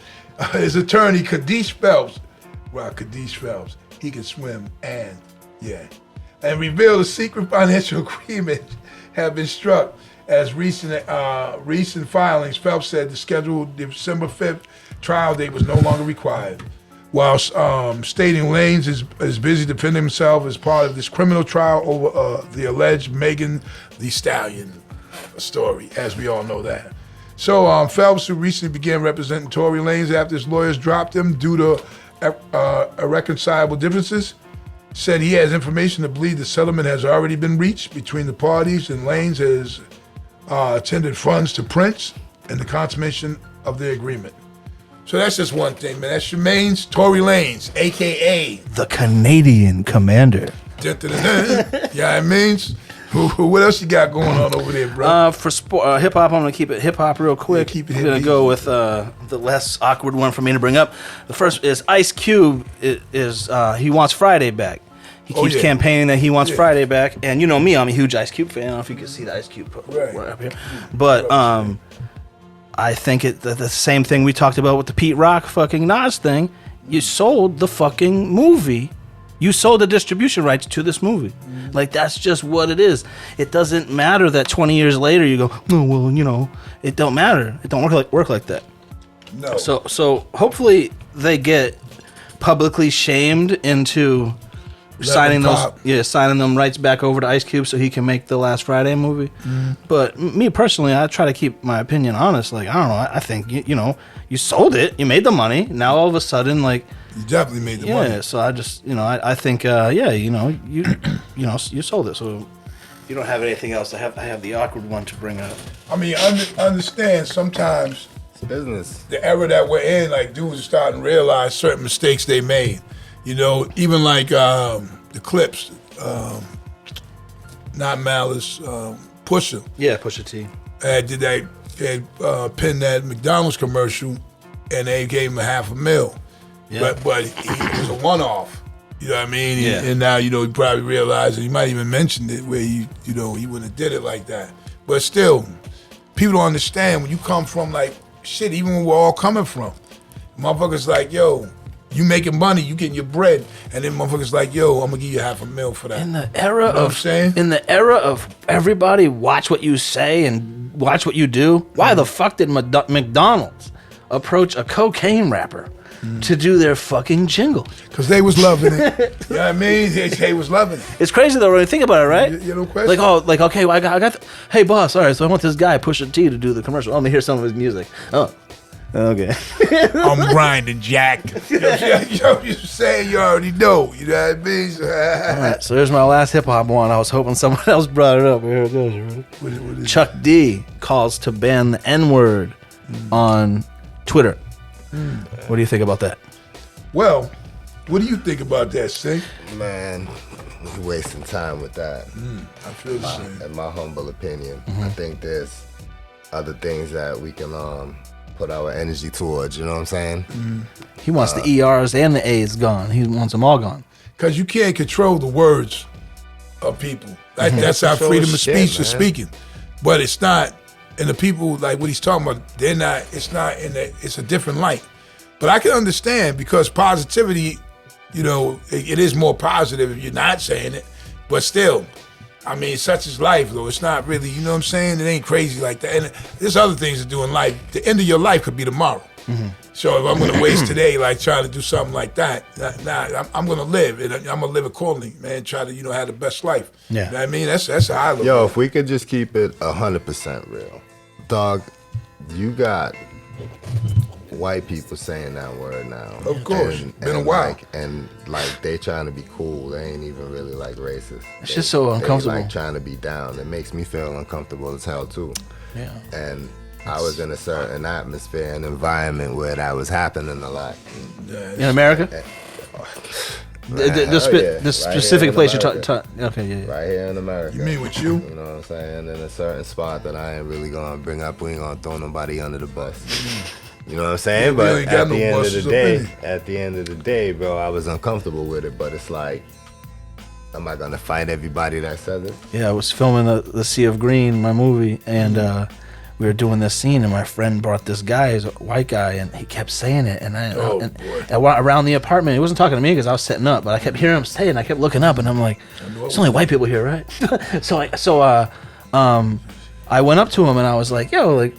his attorney Kadesh Phelps, he can swim and revealed a secret financial agreement had been struck. As recent filings, Phelps said the scheduled December 5th trial date was no longer required. While stating Lanez is busy defending himself as part of this criminal trial over the alleged Megan Thee Stallion story, as we all know that. So Phelps, who recently began representing Tory Lanez after his lawyers dropped him due to irreconcilable differences, said he has information to believe the settlement has already been reached between the parties, and Lanez has attended funds to Prince and the consummation of the agreement. So that's just one thing, man. That's Jermaines, Tory Lanez, a.k.a. the Canadian Commander. Yeah, it means What else you got going on over there, bro? For sport, hip hop, I'm gonna keep it hip hop real quick. Yeah, keep it I'm gonna hip-hop. go with the less awkward one for me to bring up. The first is Ice Cube. He wants Friday back. He keeps campaigning that he wants Friday back, and you know me, I'm a huge Ice Cube fan. I don't know if you can see the Ice Cube right up here, but I think the same thing we talked about with the Pete Rock fucking Nas thing. You sold the fucking movie. You sold the distribution rights to this movie. Like, that's just what it is. It doesn't matter that 20 years later you go, oh, well, you know, it don't matter. It don't work like that. No. So hopefully they get publicly shamed into signing them rights back over to Ice Cube so he can make the Last Friday movie. But me personally, I try to keep my opinion honest. Like, I don't know. I think, you know, you sold it. You made the money. Now all of a sudden, like, you definitely made the money. Yeah, so I just, you know, I think, you know, you sold it. So you don't have anything else. I have the awkward one to bring up. I mean, understand sometimes It's business. the era that we're in, like dudes are starting to realize certain mistakes they made. You know, even like the Clips, not Malice, Pusha. Yeah, Pusha T. Did that pinned that McDonald's commercial, and they gave him $500,000. Yeah. But it was a one-off. You know what I mean? Yeah. And now, you know, he probably realized, and he might even mentioned it where he wouldn't have did it like that. But still, people don't understand when you come from like shit, even when we're all coming from. Motherfuckers like, yo, you making money, you getting your bread, and then motherfuckers like, yo, I'm gonna give you $500,000 for that. In the era You know what I'm saying? In the era of everybody watch what you say and watch what you do, why the fuck did McDonald's approach a cocaine rapper to do their fucking jingle? Because they was loving it. You know what I mean? They was loving it. It's crazy though when you think about it, right? You know, question. Like okay, well, I got hey boss, all right, so I want this guy Pusha T to do the commercial. Let me hear some of his music. Oh, okay. I'm grinding, Jack. Yo, you saying you already know. You know what I mean? So, All right, so there's my last hip hop one. I was hoping someone else brought it up. Here it goes. You ready? what is Chuck D calls to ban the N-word on Twitter. What do you think about that? Well, what do you think about that, Sing? Man, you're wasting time with that. I feel the same. In my humble opinion, I think there's other things that we can put our energy towards. You know what I'm saying? He wants the ERs and the A's gone. He wants them all gone. Because you can't control the words of people. Like, that's our Control freedom of shit, speech is man. speaking. But it's not, and the people, like what he's talking about, they're not, it's not in the, it's a different light. But I can understand because positivity, you know, it is more positive if you're not saying it. But still, I mean, such is life, though. It's not really, you know what I'm saying? It ain't crazy like that. And there's other things to do in life. The end of your life could be tomorrow. So if I'm going to waste today, like trying to do something like that, I'm going to live, and I'm going to live accordingly, man. Try to, you know, have the best life. Yeah. You know what I mean? That's how I look. Yo, at if we could just keep it 100% real, dog, you got white people saying that word now. Of course. Been a while. Like they trying to be cool. They ain't even really like racist. It's just so uncomfortable. They like trying to be down. It makes me feel uncomfortable as hell too. Yeah. And I was in a certain atmosphere and environment where that was happening a lot. In America? The specific place you're talking. Okay, yeah. Right here in America. You mean with you? You know what I'm saying? In a certain spot that I ain't really gonna bring up. We ain't gonna throw nobody under the bus. You know what I'm saying? We But ain't got at no the end of buses the up day, in bro, I was uncomfortable with it. But it's like, am I gonna fight everybody that says it? Yeah, I was filming the Sea of Green, my movie, and we were doing this scene, and my friend brought this guy, he's a white guy, and he kept saying it, and around the apartment, he wasn't talking to me because I was setting up, but I kept hearing him say it, and I kept looking up, and I'm like, there's only white people here, right? So I went up to him, and I was like, yo, like,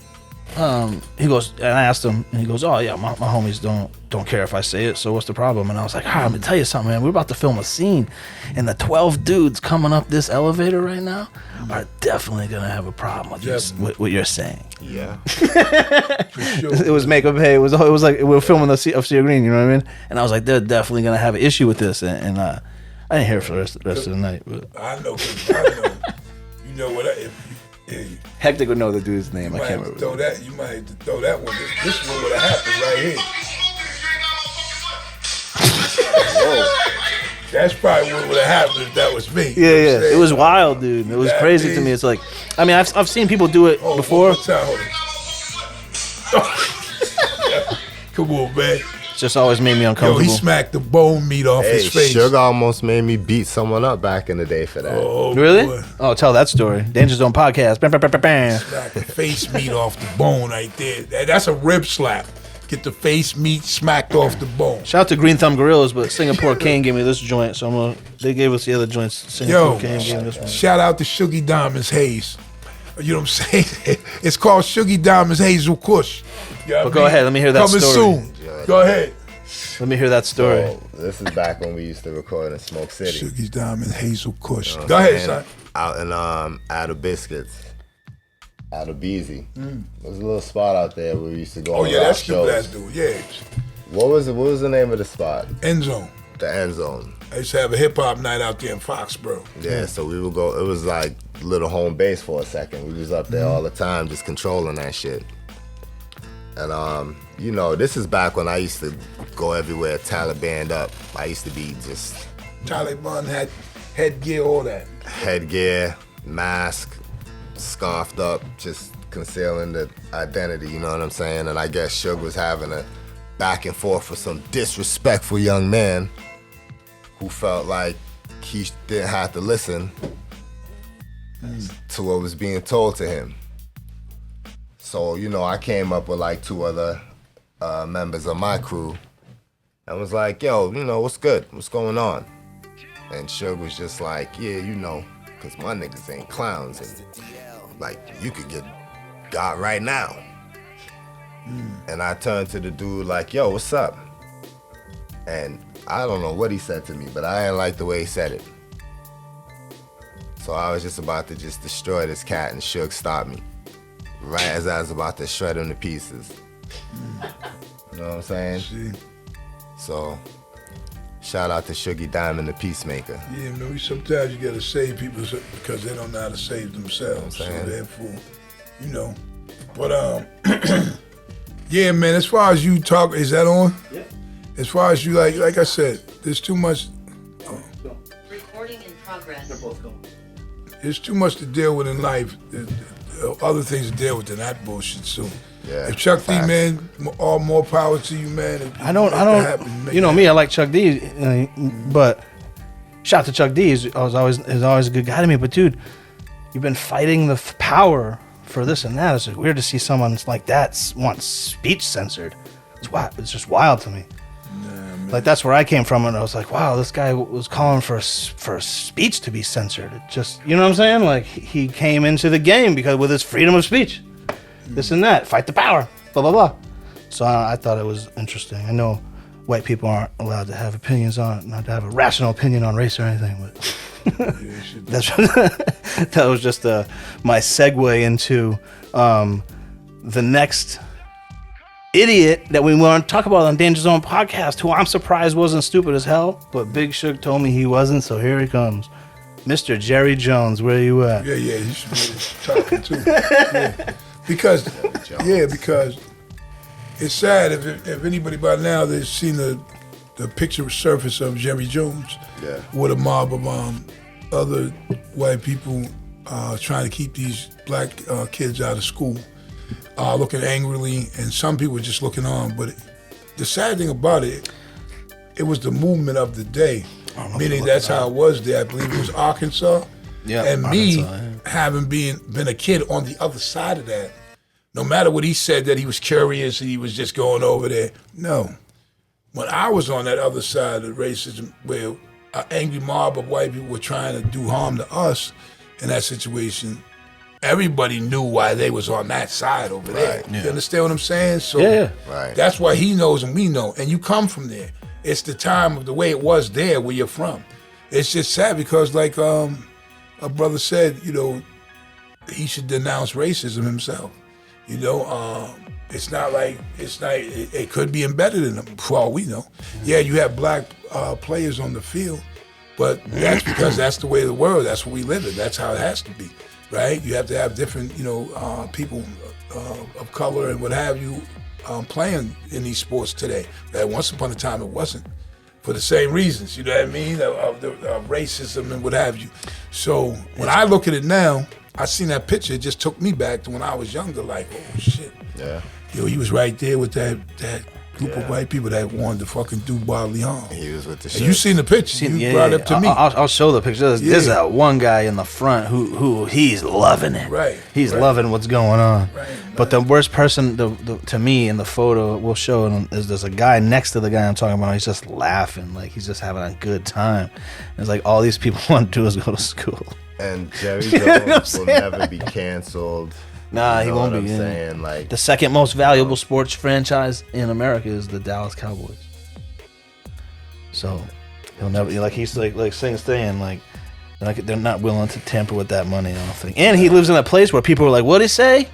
he goes, and I asked him, and he goes, oh yeah, my homies don't care if I say it, so what's the problem? And I was like, I'm gonna tell you something, man, we're about to film a scene, and the 12 dudes coming up this elevator right now are definitely gonna have a problem with what you're saying. Yeah. For sure. It was make up pay. It was like we were filming the Sea of Green, you know what I mean? And I was like, they're definitely gonna have an issue with this, and I didn't hear it for the rest of the night. But I know. You know what? Hectic would know the dude's name. I You might can't have to remember. throw that. You might have to throw that one. This one would have happened right here. That's probably what would have happened if that was me. Yeah, yeah. It was wild, dude. It was That crazy to is- me. It's like, I mean, I've seen people do it Oh, before. one more time, hold on. Come on, man. It's just always made me Yo, uncomfortable. he smacked the bone meat off Hey, his face. Suge almost made me beat someone up back in the day for that. Oh, Really? boy. Oh, tell that story. Danger Zone podcast. Bam, bam, bam, bam, bam. Smack the face meat off the bone right there. That's a rib slap. Get the face meat smacked off the bone. Shout out to Green Thumb Gorillas, but Singapore Kane gave me this joint, so they gave us the other joints. Singapore Yo, Kane gave me this one. shout out to Shuggy Diamonds Hayes. You know what I'm saying? It's called Shuggy Diamonds Hazel Kush. You know what But I go mean? ahead, let me hear that Coming story. soon. Go ahead. Let me hear that story. Oh, this is back when we used to record in Smoke City. Shuggy Diamonds Hazel Kush. You know Go what I'm ahead, saying? son. Out in out of Biscuits, out of Beezy. There's a little spot out there where we used to go. Oh on yeah, live that's stupid shows. ass dude. Yeah. What was the name of the spot? End zone. The End Zone. I used to have a hip hop night out there in Foxborough. Yeah, so we would go. It was like little home base for a second. We was up there all the time, just controlling that shit. And you know, this is back when I used to go everywhere, Taliban up. I used to be just Taliban had headgear, all that. headgear, mask, scarfed up, just concealing the identity, you know what I'm saying? And I guess Suge was having a back and forth with some disrespectful young man who felt like he didn't have to listen to what was being told to him. So, you know, I came up with like 2 other members of my crew and was like, yo, you know, what's good? What's going on? And Suge was just like, yeah, you know, because my niggas ain't clowns. And like, you could get got right now. And I turned to the dude like, yo, what's up? And I don't know what he said to me, but I didn't like the way he said it. So I was just about to just destroy this cat, and Suge stopped me. Right as I was about to shred him to pieces. You know what I'm saying? See? So, shout out to Shuggy Diamond, the peacemaker. Yeah, man, sometimes you gotta save people because they don't know how to save themselves. So saying? therefore, you know. But yeah, man. As far as you talk, is that on? Yeah. As far as you like I said, there's too much. Recording in progress. There's too much to deal with in life. Other things to deal with than that bullshit. So, Yeah, if Chuck D, facts. man, all more power to you, man. If I don't, make that happen, make you know that me, I like Chuck D, but shout out to Chuck D, he's always a good guy to me, but dude, you've been fighting the power for this and that. It's just weird to see someone like that want speech censored. It's just wild to me. Like, that's where I came from, and I was like, wow, this guy was calling for a speech to be censored. It just, you know what I'm saying? Like, he came into the game because with his freedom of speech, this and that, fight the power, blah, blah, blah. So I thought it was interesting. I know white people aren't allowed to have opinions on it, not to have a rational opinion on race or anything, but that was just my segue into the next idiot that we want to talk about on Danger Zone podcast, who I'm surprised wasn't stupid as hell, but Big Suge told me he wasn't, so here he comes. Mr. Jerry Jones, where you at? Yeah, he should be talking too. Yeah. Because it's sad if anybody by now they've seen the picture surface of Jerry Jones with a mob of other white people trying to keep these black kids out of school, looking angrily, and some people were just looking on. But the sad thing about it was the movement of the day. Meaning that's how it was there. I believe it was Arkansas. Yeah, And Arkansas, me having been a kid on the other side of that, no matter what he said that he was curious and he was just going over there. No. When I was on that other side of racism, where an angry mob of white people were trying to do harm to us in that situation, everybody knew why they was on that side over there. Right. You understand what I'm saying? So Yeah. Right. that's why he knows and we know. And you come from there. It's the time of the way it was there where you're from. It's just sad because, like a brother said, you know, he should denounce racism himself. You know, it could be embedded in him for all we know. Yeah, you have black players on the field, but that's because that's the way of the world. That's what we live in. That's how it has to be, right? You have to have different, you know, people of color and what have you playing in these sports today. That once upon a time it wasn't, for the same reasons. You know what I mean? Of racism and what have you. So when I look at it now, I seen that picture. It just took me back to when I was younger. Like, oh shit. Yeah. Yo, he was right there with that group of white people that wanted to fucking do bodily harm. He was with the And shit. you seen the picture? You brought it up to me. I'll show the picture. There's Yeah. that one guy in the front who he's loving it. Right, He's right. loving what's going on. Right, But the worst person to me in the photo, we'll show it, is there's a guy next to the guy I'm talking about. He's just laughing, like he's just having a good time. It's like all these people want to do is go to school. And Jerry You know what I'm Jones will saying? never be canceled. Nah, You he know won't what be. I'm yeah. saying? Like, The second most valuable sports franchise in America is the Dallas Cowboys. So he'll never, like he's like saying like they're not willing to tamper with that money. I don't think. And he lives in a place where people are like, "What'd he say?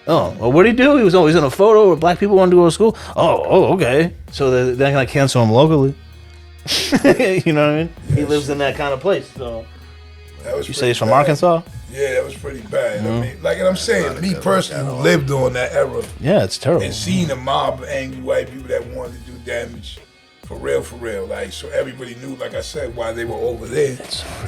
Oh, well, what'd he do? He was always in a photo where black people wanted to go to school. Oh, okay. So they're gonna cancel him locally. You know what I mean? He lives in that kind of place. So That was you say he's pretty from bad. Arkansas? Yeah, that was pretty bad. I mean, like and I'm saying, me personally, who lived on that era Yeah, it's terrible. and seen a mob of angry white people that wanted to do damage. For real. Like, so everybody knew, like I said, why they were over there.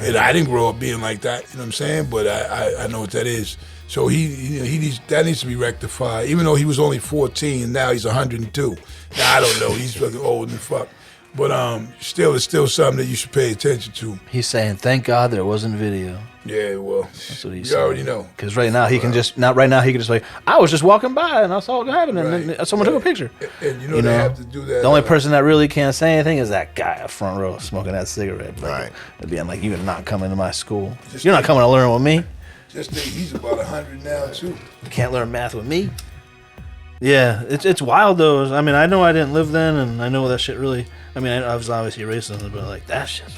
And I didn't grow up being like that, you know what I'm saying? But I know what that is. So he that needs to be rectified. Even though he was only 14, now he's 102. Now, I don't know. He's fucking old and fuck. But still, it's still something that you should pay attention to. He's saying, "Thank God there wasn't video." Yeah, well, That's what he's you saying. already know. Because right now he can just like, I was just walking by and I saw it happen and then someone took a picture. And you know they have to do that. The only person that really can't say anything is that guy up front row smoking that cigarette. Like, Right. being like, "You're not coming to my school. You're not coming to learn with me. Just think he's about 100 now, too. You can't learn math with me." Yeah, it's wild though. I mean, I know I didn't live then, and I know that shit really. I mean, I was obviously racist, but like that shit's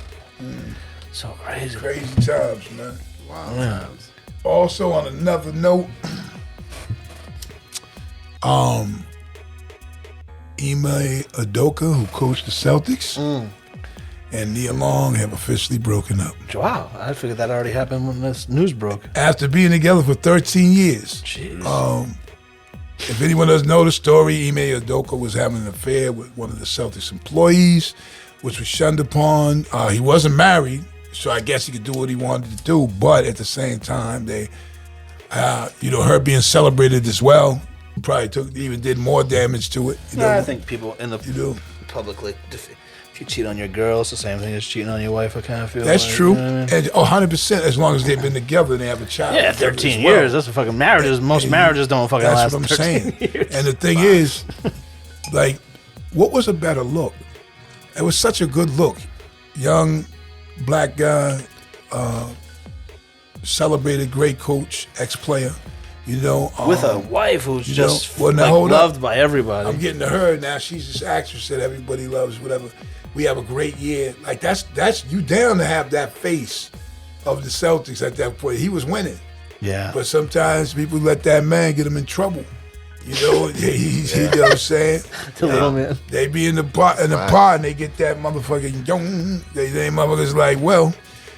so crazy. Crazy times, man. wild Yeah. times. Also, on another note, Ime Udoka, who coached the Celtics, and Nia Long have officially broken up. Wow, I figured that already happened when this news broke. After being together for 13 years. Jeez. If anyone doesn't know the story, Ime Udoka was having an affair with one of the Celtics employees, which was shunned upon. He wasn't married, so I guess he could do what he wanted to do. But at the same time, her being celebrated as well probably even did more damage to it. I think people in the do. publicly, if you cheat on your girl, it's the same thing as cheating on your wife. I kind of feel That's like, true. you know what I mean? And 100% as long as they've been together and they have a child. Yeah, together 13 as well. years. That's a fucking marriages. Most And marriages don't fucking That's last what I'm 13 saying. years. And the thing is, like, what was a better look? It was such a good look. Young, black guy, celebrated great coach, ex-player, With a wife who's you just know, well, now hold up. loved by everybody. I'm getting to her now. She's this actress that everybody loves, whatever. We have a great year. Like, that's you down to have that face of the Celtics at that point. He was winning. Yeah. But sometimes people let that man get them in trouble. You know what I'm saying? The little man. They be in the pot and they get that motherfucking they motherfuckers like, well,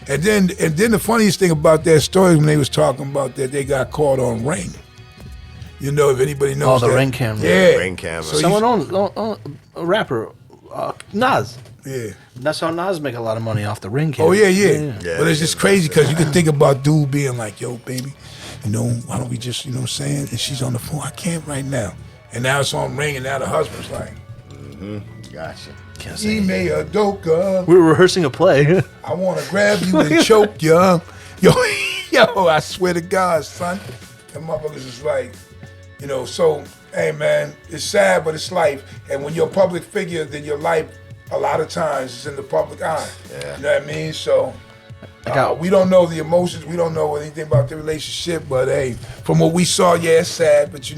and then the funniest thing about that story when they was talking about that they got caught on Ring. You know, if anybody knows Oh, the that. Ring camera. Yeah. Ring camera. So Someone owns a rapper, Nas. yeah. That's how Nas make a lot of money off the Ring camera. Oh yeah. Yeah, But it's just crazy because you can think about dude being like, yo, baby, why don't we just, you know what I'm saying? And she's on the phone, I can't right now. And now it's on Ring and now the husband's like, Gotcha. Can't say Ime Udoka, we were rehearsing a play. I want to grab you and choke you. Yo, I swear to God, son. Them motherfuckers is like, so, hey, man, it's sad, but it's life. And when you're a public figure, then your life, a lot of times, is in the public eye. Yeah. You know what I mean? So, we don't know the emotions. We don't know anything about the relationship. But, hey, from what we saw, yeah, it's sad. But,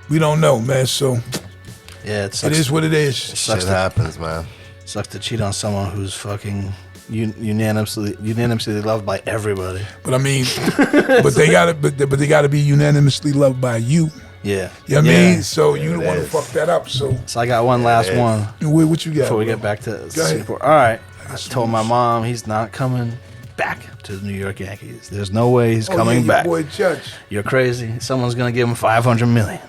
we don't know, man. So, Yeah, it sucks. it is what it is. Sucks Shit to, happens, man. sucks to cheat on someone who's fucking unanimously loved by everybody. But I mean, but they gotta be unanimously loved by you. Yeah. You know what I Yeah. mean? So you don't it want to is. fuck that up. So So I got one last it is. one what you got? before we bro? get back to Go ahead. Singapore. All right. I told my mom he's not coming back to the New York Yankees. There's no way he's Oh, coming yeah, back. your boy Judge. You're crazy. Someone's gonna give him $500 million.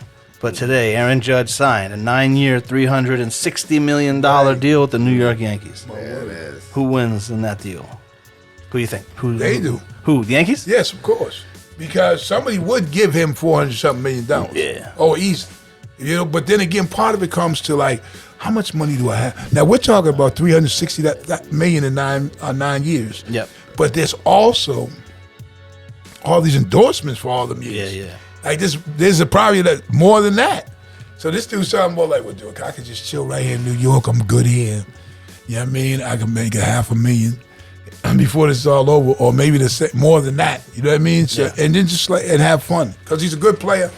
But today, Aaron Judge signed a 9-year, $360 million deal with the New York Yankees. There it is. Who wins in that deal? Who do you think? They do. Who? The Yankees? Yes, of course. Because somebody would give him $400-something million. Yeah. Oh, easy. You know, but then again, part of it comes to like, how much money do I have? Now we're talking about $360 million in 9 years. Yep. But there's also all these endorsements for all them years. Yeah. Like there's probably more than that. So this dude's talking about like, well, dude, I could just chill right here in New York. I'm good here. You know what I mean? I can make $500,000 before this is all over, or maybe more than that. You know what I mean? So, Yeah. and then just like and have fun because he's a good player.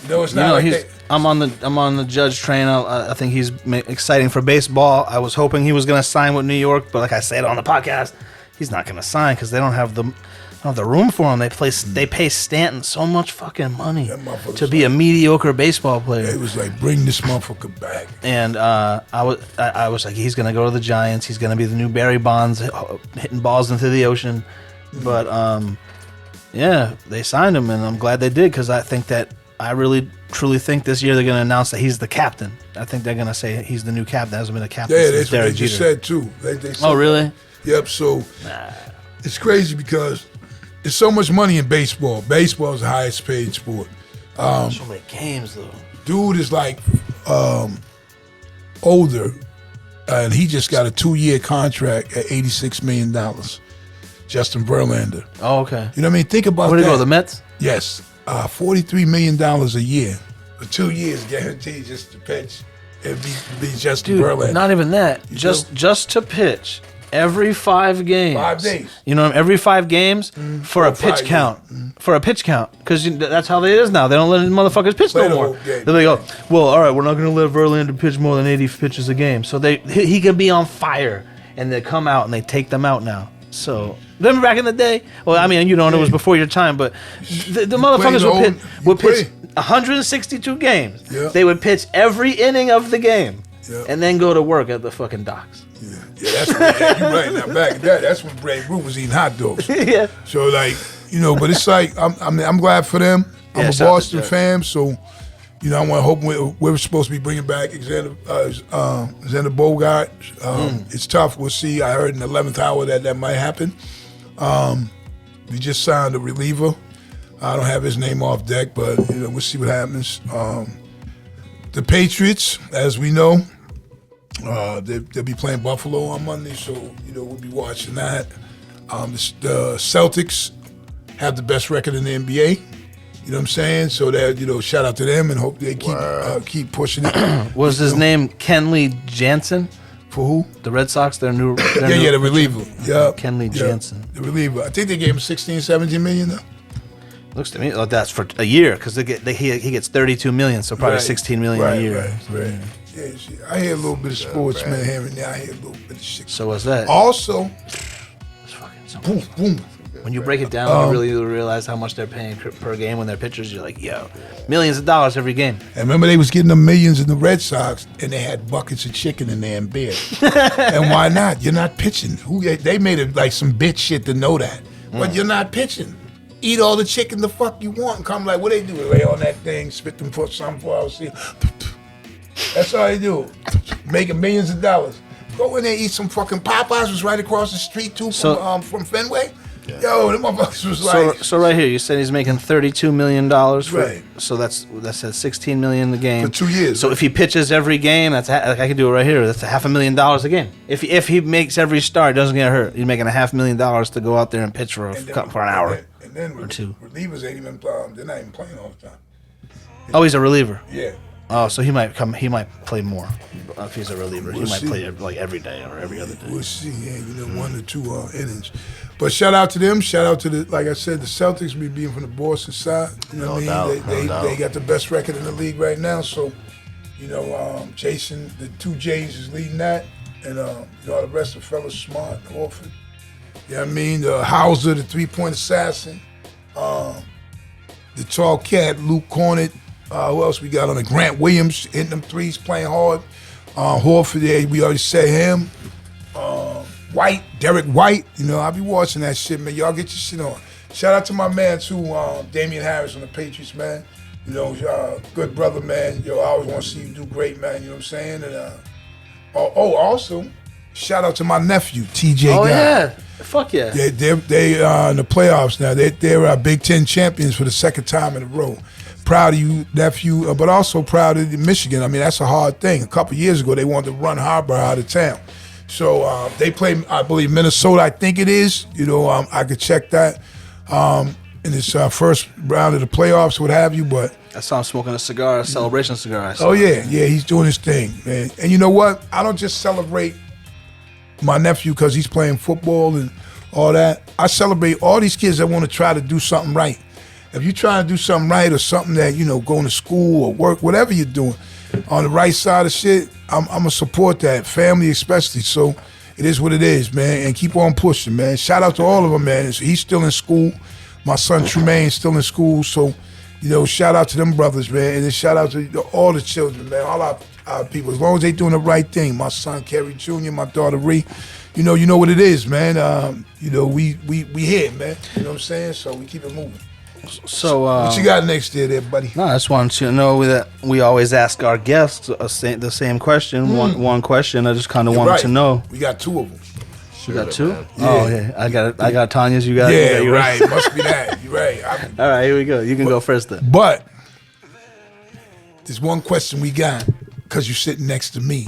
You know, it's not like he's. I'm on the Judge train. I think he's exciting for baseball. I was hoping he was going to sign with New York, but like I said on the podcast, he's not going to sign because they don't have the room for him. They pay Stanton so much fucking money to be a mediocre baseball player. It was like, bring this motherfucker back. And I was like, he's going to go to the Giants. He's going to be the new Barry Bonds, hitting balls into the ocean. But yeah, they signed him, and I'm glad they did because I really truly think this year they're going to announce that he's the captain. I think they're going to say he's the new captain. Hasn't been a captain Yeah, since that's what they Derek just Jeter. said too. They said Oh, really? Yep. So it's crazy because there's so much money in baseball. Baseball is the highest paid sport. So many games, though. Dude is like older, and he just got a 2-year contract at $86 million. Justin Verlander. Oh, okay. You know what I mean? Think about Where that. did he go? The Mets? Yes, $43 million a year for 2 years, guaranteed just to pitch. It'd be Justin Dude, Verlander. not even that. You Just to pitch every 5 games. 5 days. You know, every 5 games for a pitch 5 count. For a pitch count. Because that's how it is now. They don't let motherfuckers pitch Play no the more. whole game. Then they go, well, all right, we're not going to let Verlander pitch more than 80 pitches a game. So he can be on fire. And they come out and they take them out now. So, remember back in the day? Well, I mean, you know, it was before your time, but the motherfuckers would pitch 162 games. Yeah. They would pitch every inning of the game. Yeah. And then go to work at the fucking docks. Yeah, that's what, you're right. Now back then, that's when Babe Ruth was eating hot dogs. Yeah. So like, you know, but it's like I'm glad for them. I'm Yeah, a shout out to Boston Judge. fan, so you know I want to hope we're supposed to be bringing back Xander Bogart. It's tough. We'll see. I heard in the 11th hour that might happen. We just signed a reliever. I don't have his name off deck, but you know we'll see what happens. The Patriots, as we know, they'll be playing Buffalo on Monday, so you know we'll be watching that. The Celtics have the best record in the NBA. You know what I'm saying? So that, you know, shout out to them and hope they keep pushing it. Was his name Kenley Jansen? For who? The Red Sox, their new The reliever. Yeah. Kenley Jansen. The reliever. I think they gave him 16, 17 million though. Looks to me like that's for a year because he gets 32 million, so probably Right. 16 million Right, a year. Right. Yeah, see, I hear a little bit of sports, man, here and there. I hear a little bit of shit. So what's that? Also, It's fucking so boom, boom. When you break it down, you really realize how much they're paying per game when they're pitchers. You're like, yo, millions of dollars every game. And remember, they was getting the millions in the Red Sox, and they had buckets of chicken in there and beer. And why not? You're not pitching. They made it like some bitch shit to know that. But you're not pitching. Eat all the chicken the fuck you want and come like, what they do? Lay on that thing, spit them for sunflower seed. That's all they do. Making millions of dollars. Go in there, eat some fucking Popeyes. Was right across the street too from Fenway. Yeah. Yo, them motherfuckers was like. So right here, you said he's making $32 million. Right. So that's at 16 million a game For 2 years. So if he pitches every game, I can do it right here. That's $500,000 a game. If he makes every start, doesn't get hurt, he's making $500,000 to go out there and pitch for an hour. And then or two. relievers ain't even they're not even playing all the time. Oh, he's a reliever. Yeah. Oh, so he might play more if he's a reliever. We'll he might see. play like every day or every other day. We'll see. Yeah, you know, 1 or 2 innings. But shout out to them. Shout out to like I said, the Celtics be being from the Boston side. You know what I mean? They got the best record in the league right now. So, you know, Jason, the 2 J's is leading that, and you know the rest of the fellas Smart, Horford. You know what I mean? Hauser, the 3-point assassin. The tall cat, Luke Cornett. Who else we got on it? Grant Williams hitting them threes, playing hard. Horford, yeah, we already said him. White, Derek White. You know, I'll be watching that shit, man. Y'all get your shit on. Shout out to my man, too, Damian Harris on the Patriots, man. You know, good brother, man. Yo, I always want to see you do great, man. You know what I'm saying? And also, shout out to my nephew, TJ. Oh Guy. yeah, fuck yeah. They in the playoffs now. They're Big Ten champions for the second time in a row. Proud of you, nephew, but also proud of Michigan. I mean, that's a hard thing. A couple years ago, they wanted to run Harbor out of town. So they play, I believe, Minnesota, I think it is. You know, I could check that in this first round of the playoffs, what have you. But I saw him smoking a cigar, a celebration cigar. oh, yeah, he's doing his thing, man. And you know what? I don't just celebrate my nephew because he's playing football and all that. I celebrate all these kids that want to try to do something right. If you're trying to do something right or something that, you know, going to school or work, whatever you're doing, on the right side of shit, I'm going to support that, family especially. So it is what it is, man, and keep on pushing, man. Shout out to all of them, man. He's still in school. My son Tremaine's still in school. So, you know, shout out to them brothers, man, and then shout out to all the children, man, all our people. As long as they doing the right thing. My son Kerry Jr., my daughter Ree, you know what it is, man. You know, we here, man. You know what I'm saying? So we keep it moving. So What you got next year there, buddy? no, I just wanted you to know that we always ask our guests the same question. One question. I just kind of You're wanted right. to know. We got two of them. You got two? man. Oh yeah, I got it. I got Tanya's. You got Yeah, you got yours. right. Must be that. You're right. All right, here we go. You can go first then. But there's one question we got, because you're sitting next to me.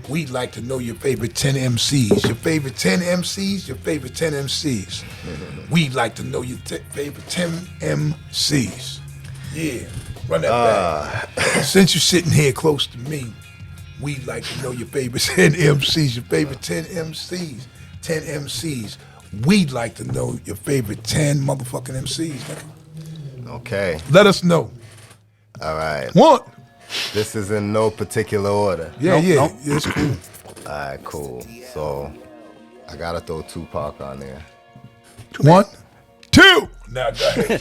We'd like to know your favorite 10 MCs. Your favorite 10 MCs? Your favorite 10 MCs. We'd like to know your favorite 10 MCs. Yeah. Run that back. Since you're sitting here close to me, we'd like to know your favorite 10 MCs. Your favorite 10 MCs. 10 MCs. We'd like to know your favorite 10 motherfucking MCs. Nigga. Okay. Let us know. All right. One. This is in no particular order. Yeah, yeah. nope. Yeah, it's cool. All right, cool. So I gotta throw Tupac on there. One, two. Now go ahead.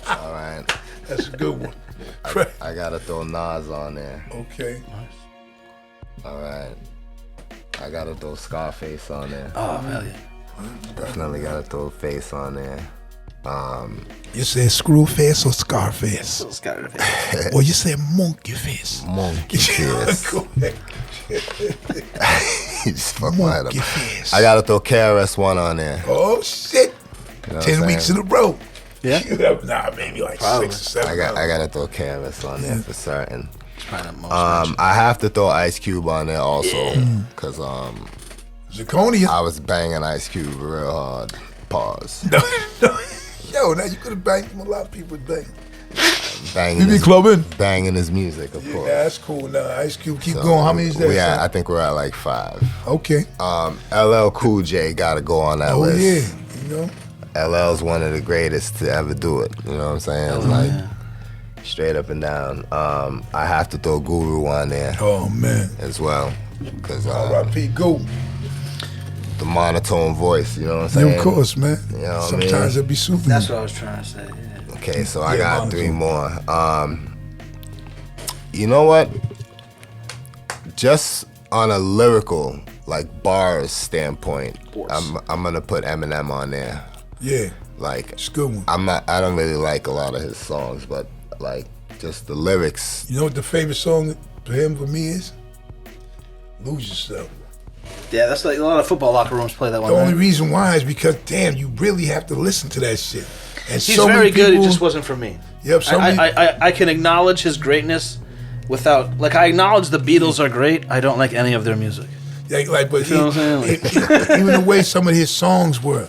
All right. That's a good one. I gotta throw Nas on there. Okay. All right. I gotta throw Scarface on there. Oh hell yeah. Definitely gotta throw Face on there. You said Screwface or Scarface? It's got it. Or you said Monkey Face? Monkey Face. Go ahead. You just fuck my head Monkey up. Face. I gotta throw KRS-One on there. Oh, shit. You know what 10 I'm weeks saying? in a row. Yeah? Nah, maybe like Probably. 6 or 7. I gotta throw KRS on there for certain. Probably the most I have to throw Ice Cube on there also, cause Zirconia. I was banging Ice Cube real hard. Pause. No. Yo, now you could have banged him. A lot of people bang. Banging You be his, clubbing? banging his music, of Yeah, course. that's cool. Now, Ice Cube, keep So, going. How many is that? Yeah, son? I think we're at like 5. Okay. LL Cool J gotta go on that Oh, list. yeah. You know? LL's one of the greatest to ever do it. You know what I'm saying? Like straight up and down. I have to throw Guru on there Oh, man. as well, because R.I.P. Go. the monotone voice. You know what I'm Yeah, saying? of course, man. You know what I Sometimes mean? it be super. That's what I was trying to say. Yeah. Okay, so I Yeah, got monotone. 3 more. You know what? Just on a lyrical, like bars standpoint, I'm gonna put Eminem on there. Yeah, Like it's a good one. I don't really like a lot of his songs, but like just the lyrics. You know what the favorite song for him, for me, is? Lose Yourself. Yeah, that's like a lot of football locker rooms play that one. The only right? reason why is because, damn, you really have to listen to that shit. And He's so very many good. It people- just wasn't for me. Yep, so many- I can acknowledge his greatness without, like, I acknowledge the Beatles are great. I don't like any of their music. Like, but You know what I'm saying? even the way some of his songs were,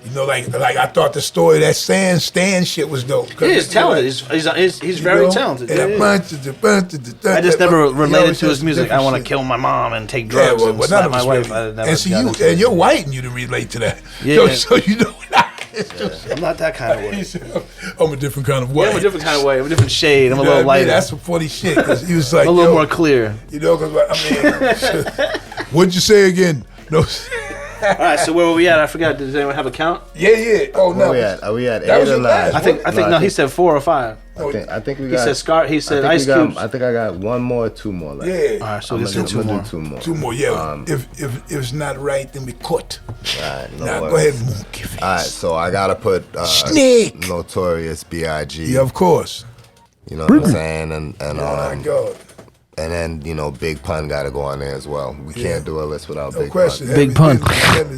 you know, like I thought the story of that Stan shit was dope. He is talented. He's very talented. Yeah, yeah. I just never related to his music. I want to kill my mom and take drugs and none slap of my us wife. really. I never And so got you into it. and you're white and you to relate to that. Yeah. So you know. I'm not that kind of way. I'm a different kind of white. I'm a different kind of way. I'm a different shade. I'm a You know little what I mean? lighter. That's some funny shit. Cause he was like, I'm a little yo, more clear. You know, cause I mean, what'd you say again? No, right, so where were we at? I forgot. Does anyone have a count? Yeah. Oh no. Are we at That 8 was or your 9? last. I think no. He said 4 or 5. I think we He got. said Scar. He said I Ice think we Cubes. got, I think I got 1 more or 2 more left. Yeah. All right, so I'm this gonna is do- 2 I'm more. gonna do 2 more. 2 more. Yeah. If it's not right, then we cut. Alright, no Now worries. go ahead, monkey face. Alright, so I gotta put Snake. Notorious B.I.G. Yeah, of course. You know what I'm saying, and Oh my God. and then Big Pun gotta go on there as well. We can't do a list without No Big question. Pun. Big pun.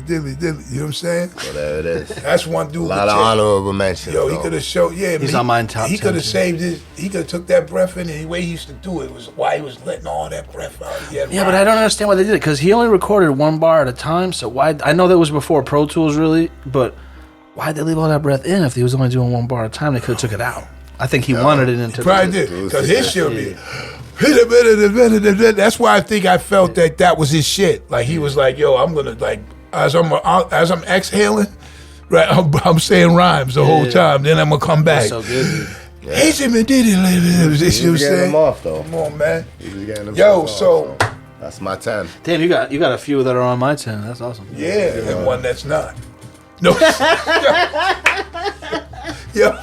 Dilly. You know what I'm saying? So there it is. That's one dude. A lot of honorable mentions. Yo, he though. could have showed. Yeah, He's man, on mine top He 10 could have too. saved his. He could have took that breath in, and the way he used to do it was why he was letting all that breath out. Yeah, but I don't understand why they did it because he only recorded 1 bar at a time. So why? I know that was before Pro Tools, really, but why'd they leave all that breath in if he was only doing 1 bar at a time? They could have took it out. I think he wanted it into. Probably did because his shit would be. That's why I think I felt that was his shit. Like he was like, "Yo, I'm gonna like as I'm exhaling, right? I'm saying rhymes the whole time. Then I'm gonna come back. So good. Hey, Jimmy, did it? You know what I'm He was getting saying? them off though. Come on, man. He was getting them Yo, off, so- that's my 10. Damn, you got a few that are on my 10. That's awesome. Yeah, and one that's not. No. Yo,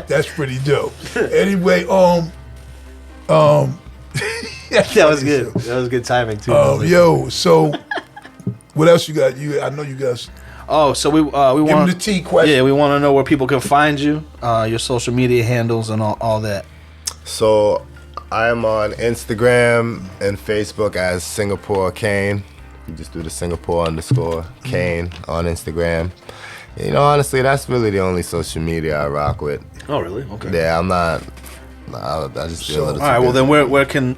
that's pretty dope. Anyway, That was good. That was good timing too. yo, so what else you got? I know you guys. Oh, so we Give him want the T question. Yeah, we want to know where people can find you, your social media handles, and all that. So I'm on Instagram and Facebook as Singapore Kane. You just do the Singapore _Kane on Instagram. You know, honestly, that's really the only social media I rock with. Oh, really? Okay. Yeah, I'm not. I just feel So- it. All right. Well, then where can?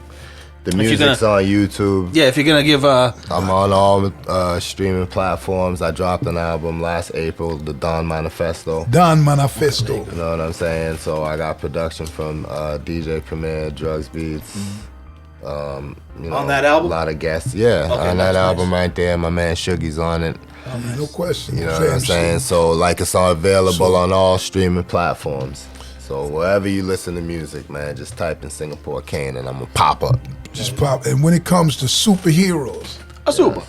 The you're music's on YouTube. Yeah, if you're gonna give I'm on all streaming platforms. I dropped an album last April, the Dawn Manifesto. Don Manifesto. You know what I'm saying? So I got production from DJ Premier, Drugs Beats. You know, On that album? a lot of guests. Yeah, Okay, on that that's album nice. right there. My man Shuggy's on it. No question. You know what I'm saying? So like it's all available on all streaming platforms. So wherever you listen to music, man, just type in Singapore Kane and I'm gonna pop up. Just pop. And when it comes to superheroes, a super.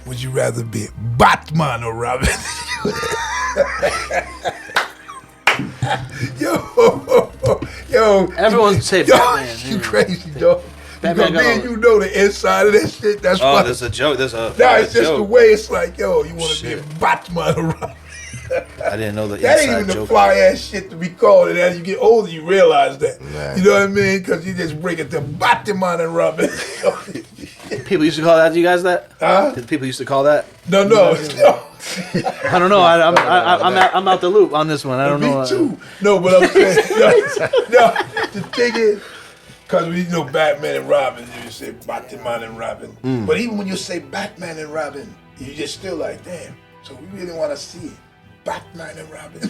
would you rather be Batman or Robin? yo. Everyone say yo, Batman, You yeah. crazy, dog. Batman Because got me and all- you know the inside of that shit. That's Oh, why. there's a joke. There's a. Nah, it's just joke. the way it's like, yo, you want to be a Shit. Batman or Robin. I didn't know the That ain't inside even the joke. fly ass shit to be called. And as you get older, you realize that. Right. You know what I mean? Because you just bring it to Batman and Robin. People used to call that. You guys that? Huh? Did people used to call that? No. I don't know. I'm out the loop on this one. I don't know. Me too. No, but I'm saying, no, the thing is, because we know Batman and Robin, you say Batman and Robin. But even when you say Batman and Robin, you just still like, damn. So we really want to see Batman and Robin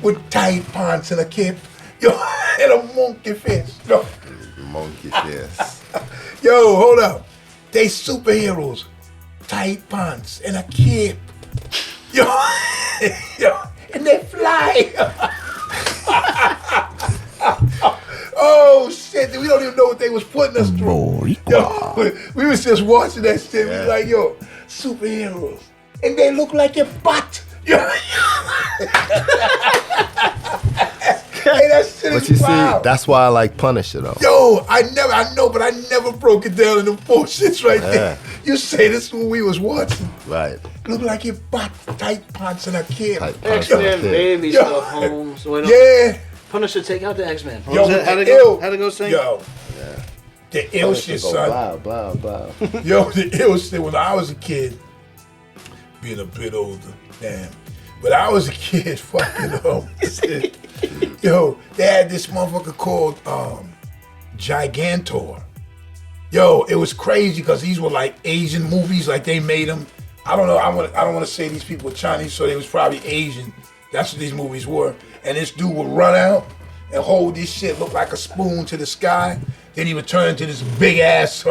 with tight pants and a cape, yo, and a monkey face. Yo, Monkey Fist. yo, hold up. They superheroes, tight pants and a cape. Yo, yo, and they fly. Oh shit! We don't even know what they was putting us through. Yo, we was just watching that shit. We was like, yo, superheroes, and they look like a butt. Yo, hey, that shit But is you see, wild. that's why I like Punisher though. Yo, I know, but I never broke it down in them 4 shits right there. You say this when we was watching. Right. Look like a butt, tight pants and a kid. Tight X pants. Men baby Yo. stuff home. So we don't Yeah. Punisher take out the X Men. Yo, How'd the it go? ill. How'd it go? Sing? Yo. The ill shit, son. Blah, blah, blah. Yo, the ill shit when I was a kid, being a bit older, damn. But I was a kid, fucking yo, they had this motherfucker called Gigantor. Yo, it was crazy because these were like Asian movies, like they made them. I don't know. I don't want to say these people were Chinese, so they was probably Asian. That's what these movies were. And this dude would run out and hold this shit, look like a spoon to the sky. Then he would turn into this big ass,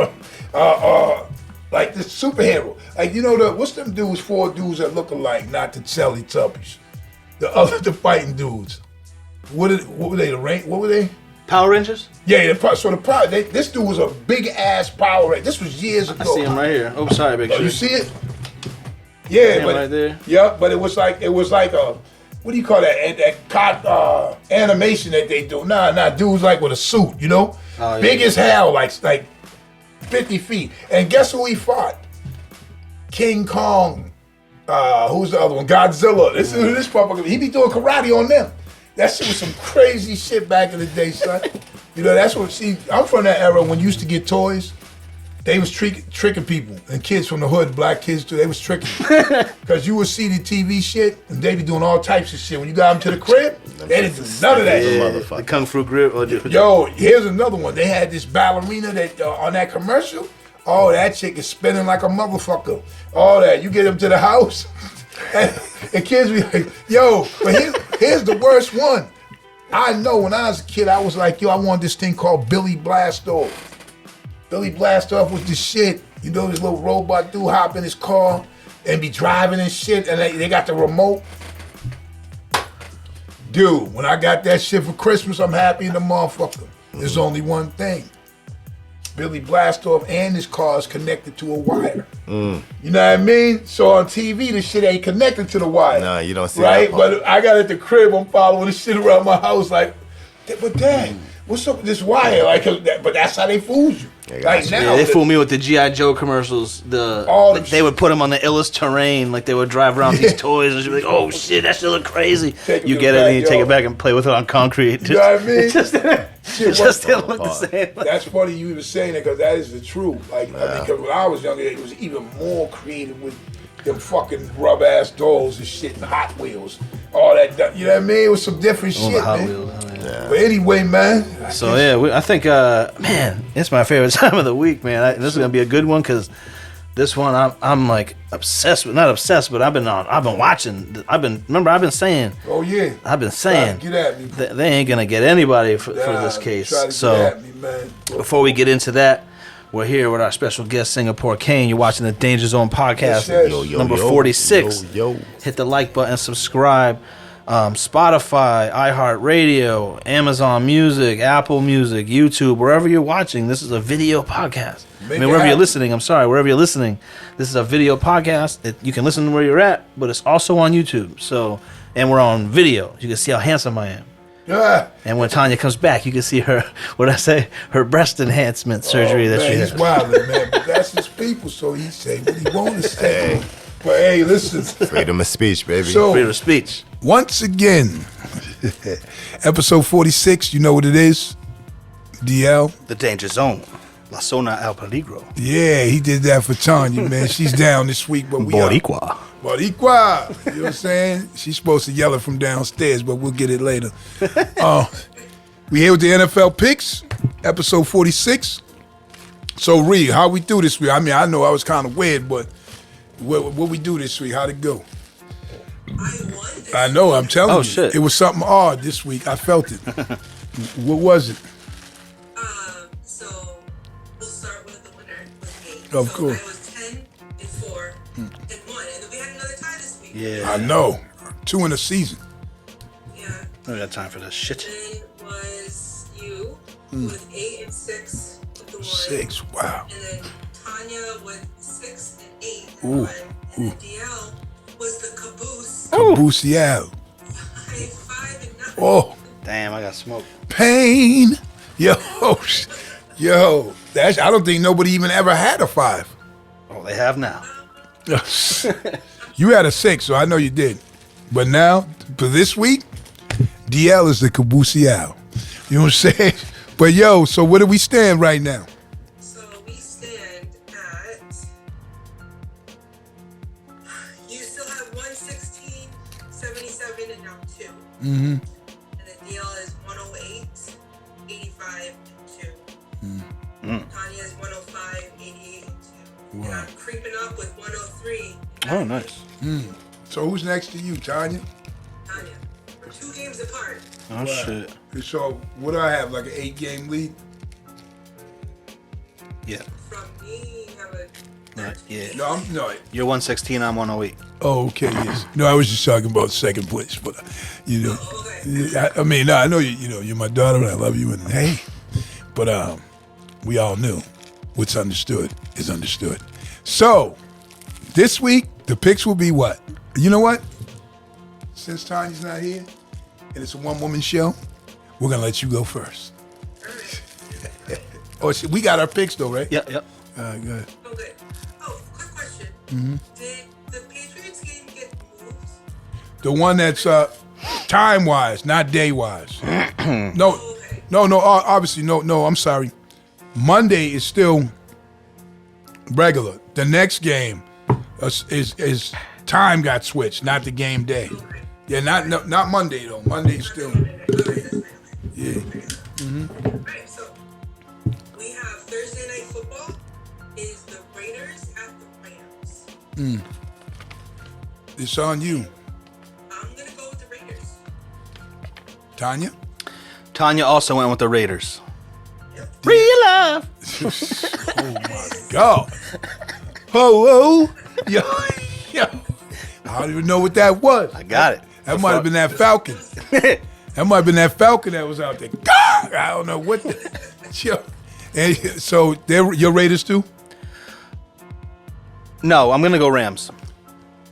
like this superhero. Like, you know, what's them dudes, 4 dudes that look alike, not the Teletubbies. The fighting dudes. What were they, what were they? Power Rangers? Yeah, this dude was a big ass Power Ranger. This was years ago. I see him right here. Oh, sorry, Big Oh, Shit. you see it? Yeah, but right there. Yeah, but it was like a what do you call that? Animation that they do. Nah, dudes like with a suit, you know, Oh, yeah. big as hell, like 50 feet. And guess who he fought? King Kong. Who's the other one? Godzilla. This motherfucker. He be doing karate on them. That shit was some crazy shit back in the day, son. You know, that's what. See, I'm from that era when you used to get toys. They was tricking people and kids from the hood, black kids too. They was tricking because you would see the TV shit and they be doing all types of shit. When you got them to the crib, they didn't do none of that. Yeah, the Kung Fu Grip. Yo, here's another one. They had this ballerina that on that commercial. Oh, that chick is spinning like a motherfucker. All that. You get them to the house, and kids be like, yo, but here's the worst one. I know when I was a kid, I was like, yo, I want this thing called Billy Blastoff. Billy Blastoff was the shit. You know, this little robot dude hop in his car and be driving and shit, and they got the remote. Dude, when I got that shit for Christmas, I'm happy in the motherfucker. There's only one thing. Billy Blastoff and his car is connected to a wire. You know what I mean? So on TV, the shit ain't connected to the wire. Nah, you don't see right? that part. But I got at the crib, I'm following this shit around my house like, but Dad, what's up with this wire? Like, but that's how they fool you. Like now, Yeah, they fooled me with the G.I. Joe commercials. They would put them on the illest terrain, like they would drive around with these toys, and she'd be like, "Oh shit, that shit look crazy." You get it, and you take it back and play with it on concrete. You know what I mean? It just didn't look the same. That's funny you even saying that because that is the truth. Like, I mean, because when I was younger, it was even more creative with them fucking rub ass dolls and shit and Hot Wheels, all that. You know what I mean? It was some different Oh, shit, the Hot man. Wheels. Oh, yeah. But anyway, man. So yeah, I think, man, it's my favorite time of the week, man. This is gonna be a good one because this one I'm like obsessed with. Not obsessed, but I've been watching. I've been saying. Oh yeah. I've been saying. Get at me. They ain't gonna get anybody for this case. So Get at me, man. before we get into that, we're here with our special guest, Singapore Kane. You're watching the Danger Zone podcast, Yes. number 46. Yo. Hit the like button, subscribe. Spotify, iHeartRadio, Amazon Music, Apple Music, YouTube, wherever you're watching, this is a video podcast. Wherever you're listening, wherever you're listening, this is a video podcast. You can listen to where you're at, but it's also on YouTube. So, and we're on video. You can see how handsome I am. Yeah. And when Tanya comes back, you can see her, her breast enhancement surgery that she He's had. wildin', man. But that's his people, so he say what he want to say. But hey, listen. Freedom of speech, baby. So, Freedom of speech. once again, episode 46, you know what it is? DL. The Danger Zone. La Zona al Peligro. Yeah, he did that for Tanya, man. She's down this week, but we Boricua. Boricua. You know what I'm saying? She's supposed to yell it from downstairs, but we'll get it later. We here with the NFL picks, episode 46. So, Reed, how we do this week? I mean, I know I was kind of weird, but what we do this week? How'd it go? I know, I'm telling you. Shit. It was something odd this week. I felt it. What was it? So we'll start with the winner with me. Of so course. I was 10-4 and 1, and then we had another tie this week. Yeah. I know. 2 in a season. Yeah. I don't got time for this shit. Then was you with 8-6 with the 1. 6, wow. And then Tanya with 6 and 8 with Ooh, the 1. And then DL was the caboose. Cabucial. 5 and 9. Oh, Damn, I got smoke. pain. Yo, I don't think nobody even ever had a 5. Oh, they have now. You had a 6, so I know you did. But now, for this week, DL is the Cabucial. You know what I'm saying? But yo, so where do we stand right now? So we stand at. You still have 116, 77, and now 2. Mm-hmm. And the deal is 108, 85, and 2. Tanya is 105, 88, and 2. And I'm creeping up with 103. Oh, nice. So who's next to you, Tanya? Tanya. We're 2 games apart. Oh, shit. So what do I have, like an 8-game lead? Yeah. From me, you have a Yeah. No, I'm no. You're 116. I'm 108. Oh, okay, yes. No, I was just talking about second place, but you know, I mean, no, I know you. You know, you're my daughter, and I love you, and hey, but we all knew what's understood is understood. So this week the picks will be what? You know what? Since Tanya's not here, and it's a one-woman show, we're gonna let you go first. Oh, we got our picks though, right? Yep. Good. Oh, good. Oh, quick question. Did the Patriots game get moved? The one that's time-wise, not day-wise. No, Okay. no. Obviously, no. I'm sorry. Monday is still regular. The next game is time got switched, not the game day. Okay. Yeah, not Monday though. Monday is still. Yeah. Alright, so we have Thursday night football is the Raiders at the Rams. It's on you, I'm gonna go with the Raiders. Tanya. Tanya also went with the Raiders. Yep. Real love. Go. Ho. Yo. I don't even know what that was. I got it. That might have been that Falcon. That might have been that Falcon that was out there. God, I don't know what the. Yo. And so they're your Raiders too? No, I'm gonna go Rams.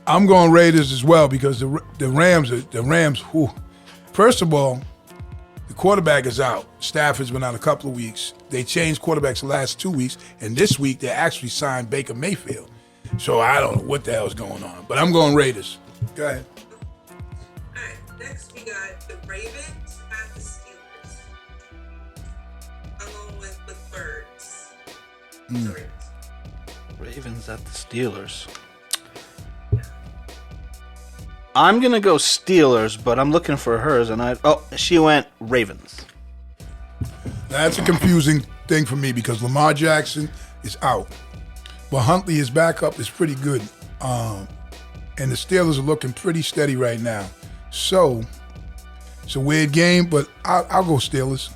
I'm going Raiders as well because the Rams. Whew. First of all, the quarterback is out. Stafford's been out a couple of weeks. They changed quarterbacks the last 2 weeks, and this week they actually signed Baker Mayfield. So I don't know what the hell's going on, but I'm going Raiders. Go ahead. Alright, next we got the Ravens at the Steelers. I'm going with Birds. The Ravens. Ravens at the Steelers. I'm gonna go Steelers, but I'm looking for hers, and she went Ravens. That's a confusing thing for me because Lamar Jackson is out, but Huntley, his backup, is pretty good, and the Steelers are looking pretty steady right now. So it's a weird game, but I'll go Steelers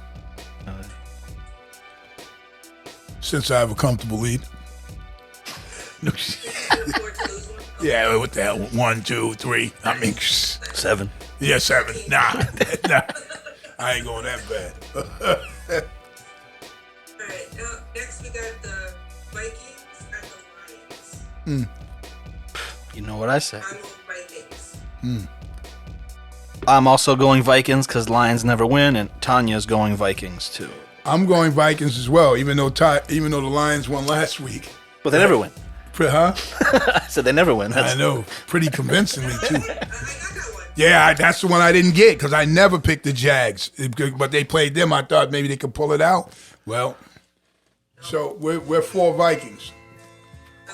since I have a comfortable lead. Forward to lose one. Yeah, what the hell? 1, 2, 3. I mean, 7. yeah, 7. Nah, I ain't going that bad. Alright, next we got the Vikings at the Lions. You know what I say. I'm on Vikings. I'm also going Vikings because Lions never win, and Tanya's going Vikings too. I'm going Vikings as well, even though the Lions won last week. But they never win. Huh? I said they never win. I know, pretty convincingly too. I got that one. Yeah, that's the one I didn't get because I never picked the Jags, but they played them. I thought maybe they could pull it out. Well, so we're 4 Vikings.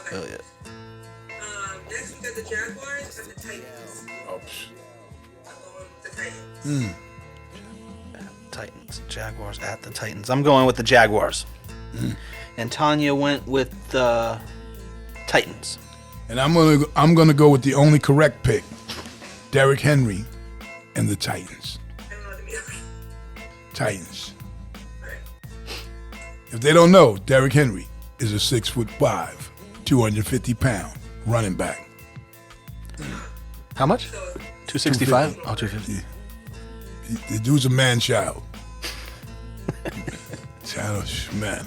Okay. Oh, yeah. Next we got the Jaguars and the Titans. Oh, I'm going with the Titans. Titans. Jaguars at the Titans. I'm going with the Jaguars. And Tanya went with the Titans. and I'm gonna go with the only correct pick, Derrick Henry, and the Titans. I don't know what to be like. Titans. Alright. If they don't know, Derrick Henry is a 6'5", 250-pound running back. How much? So 265? Oh, 250. The dude's a man-child. Child, man.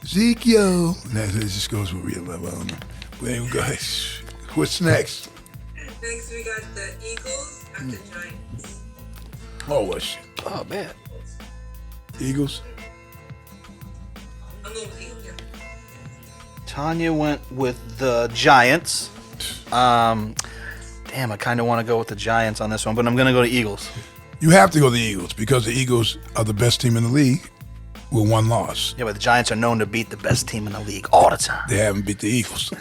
Ezekiel. That just goes with real love. I don't know. But anyway, guys, what's next? next we got the Eagles and the Giants. Oh, what shit? Oh, man. Eagles? I'm going with Eagles, yeah. Tanya went with the Giants. Damn, I kind of want to go with the Giants on this one, but I'm going to go to Eagles. You have to go the Eagles because the Eagles are the best team in the league with 1 loss. Yeah, but the Giants are known to beat the best team in the league all the time. They haven't beat the Eagles.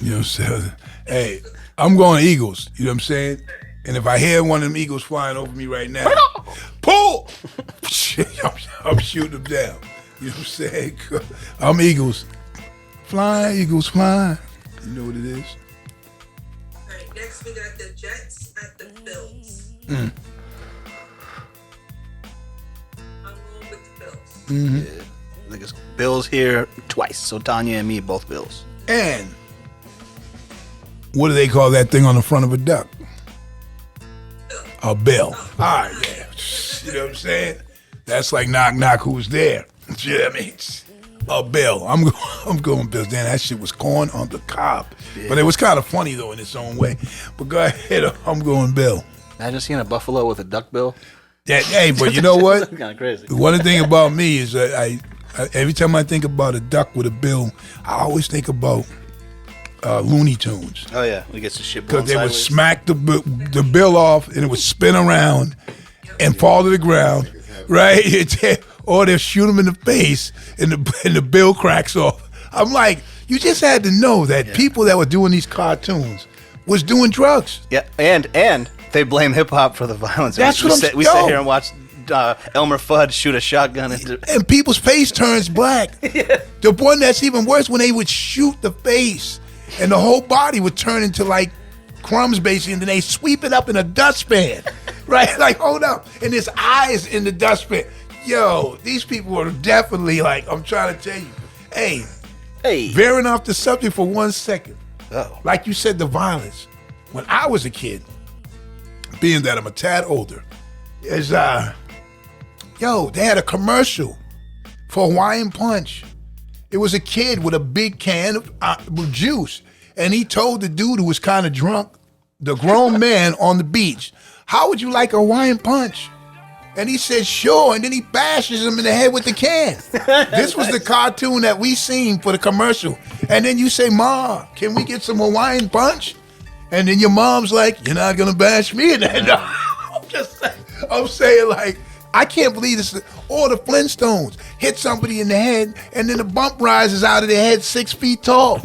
You know what I'm saying? Hey, I'm going Eagles. You know what I'm saying? And if I hear one of them Eagles flying over me right now, pull! I'm shooting them down. You know what I'm saying? I'm Eagles. Fly, Eagles, fly. You know what it is? Alright, next we got the Jets at the Bills. I'm going with the Bills. think it's Bill's here twice. So Tanya and me both Bills. And what do they call that thing on the front of a duck? A bill. All right, yeah. You know what I'm saying? That's like knock knock. Who's there? You know what I mean? A bill. I'm going Bills. Damn, that shit was corn on the cob. Yeah. But it was kind of funny though in its own way. But go ahead. I'm going Bill. Imagine seeing a buffalo with a duck bill. Yeah, hey, but you know what? That's kind of crazy. The one thing about me is that I every time I think about a duck with a bill, I always think about Looney Tunes. Oh yeah, we get some shit blown Because they would sideways. smack the bill off and it would spin around and fall to the ground, right? Or they'll shoot them in the face and the bill cracks off. I'm like, you just had to know that people that were doing these cartoons was doing drugs. Yeah, and they blame hip hop for the violence. That's what I'm saying. We sit here and watch Elmer Fudd shoot a shotgun into. And people's face turns black. The one that's even worse when they would shoot the face and the whole body would turn into like crumbs basically, and then they sweep it up in a dustpan. Right? Like, hold up. And his eyes in the dustpan. Yo, these people are definitely like, I'm trying to tell you. Hey, veering off the subject for 1 second. Uh-oh. Like you said, the violence. When I was a kid, being that I'm a tad older, is they had a commercial for Hawaiian Punch. It was a kid with a big can of juice, and he told the dude who was kind of drunk, the grown man on the beach, how would you like a Hawaiian Punch? And he said, sure, and then he bashes him in the head with the can. This was the cartoon that we seen for the commercial. And then you say, Ma, can we get some Hawaiian Punch? And then your mom's like, you're not gonna bash me in that. I'm saying like, I can't believe this. Or the Flintstones hit somebody in the head and then the bump rises out of their head 6 feet tall.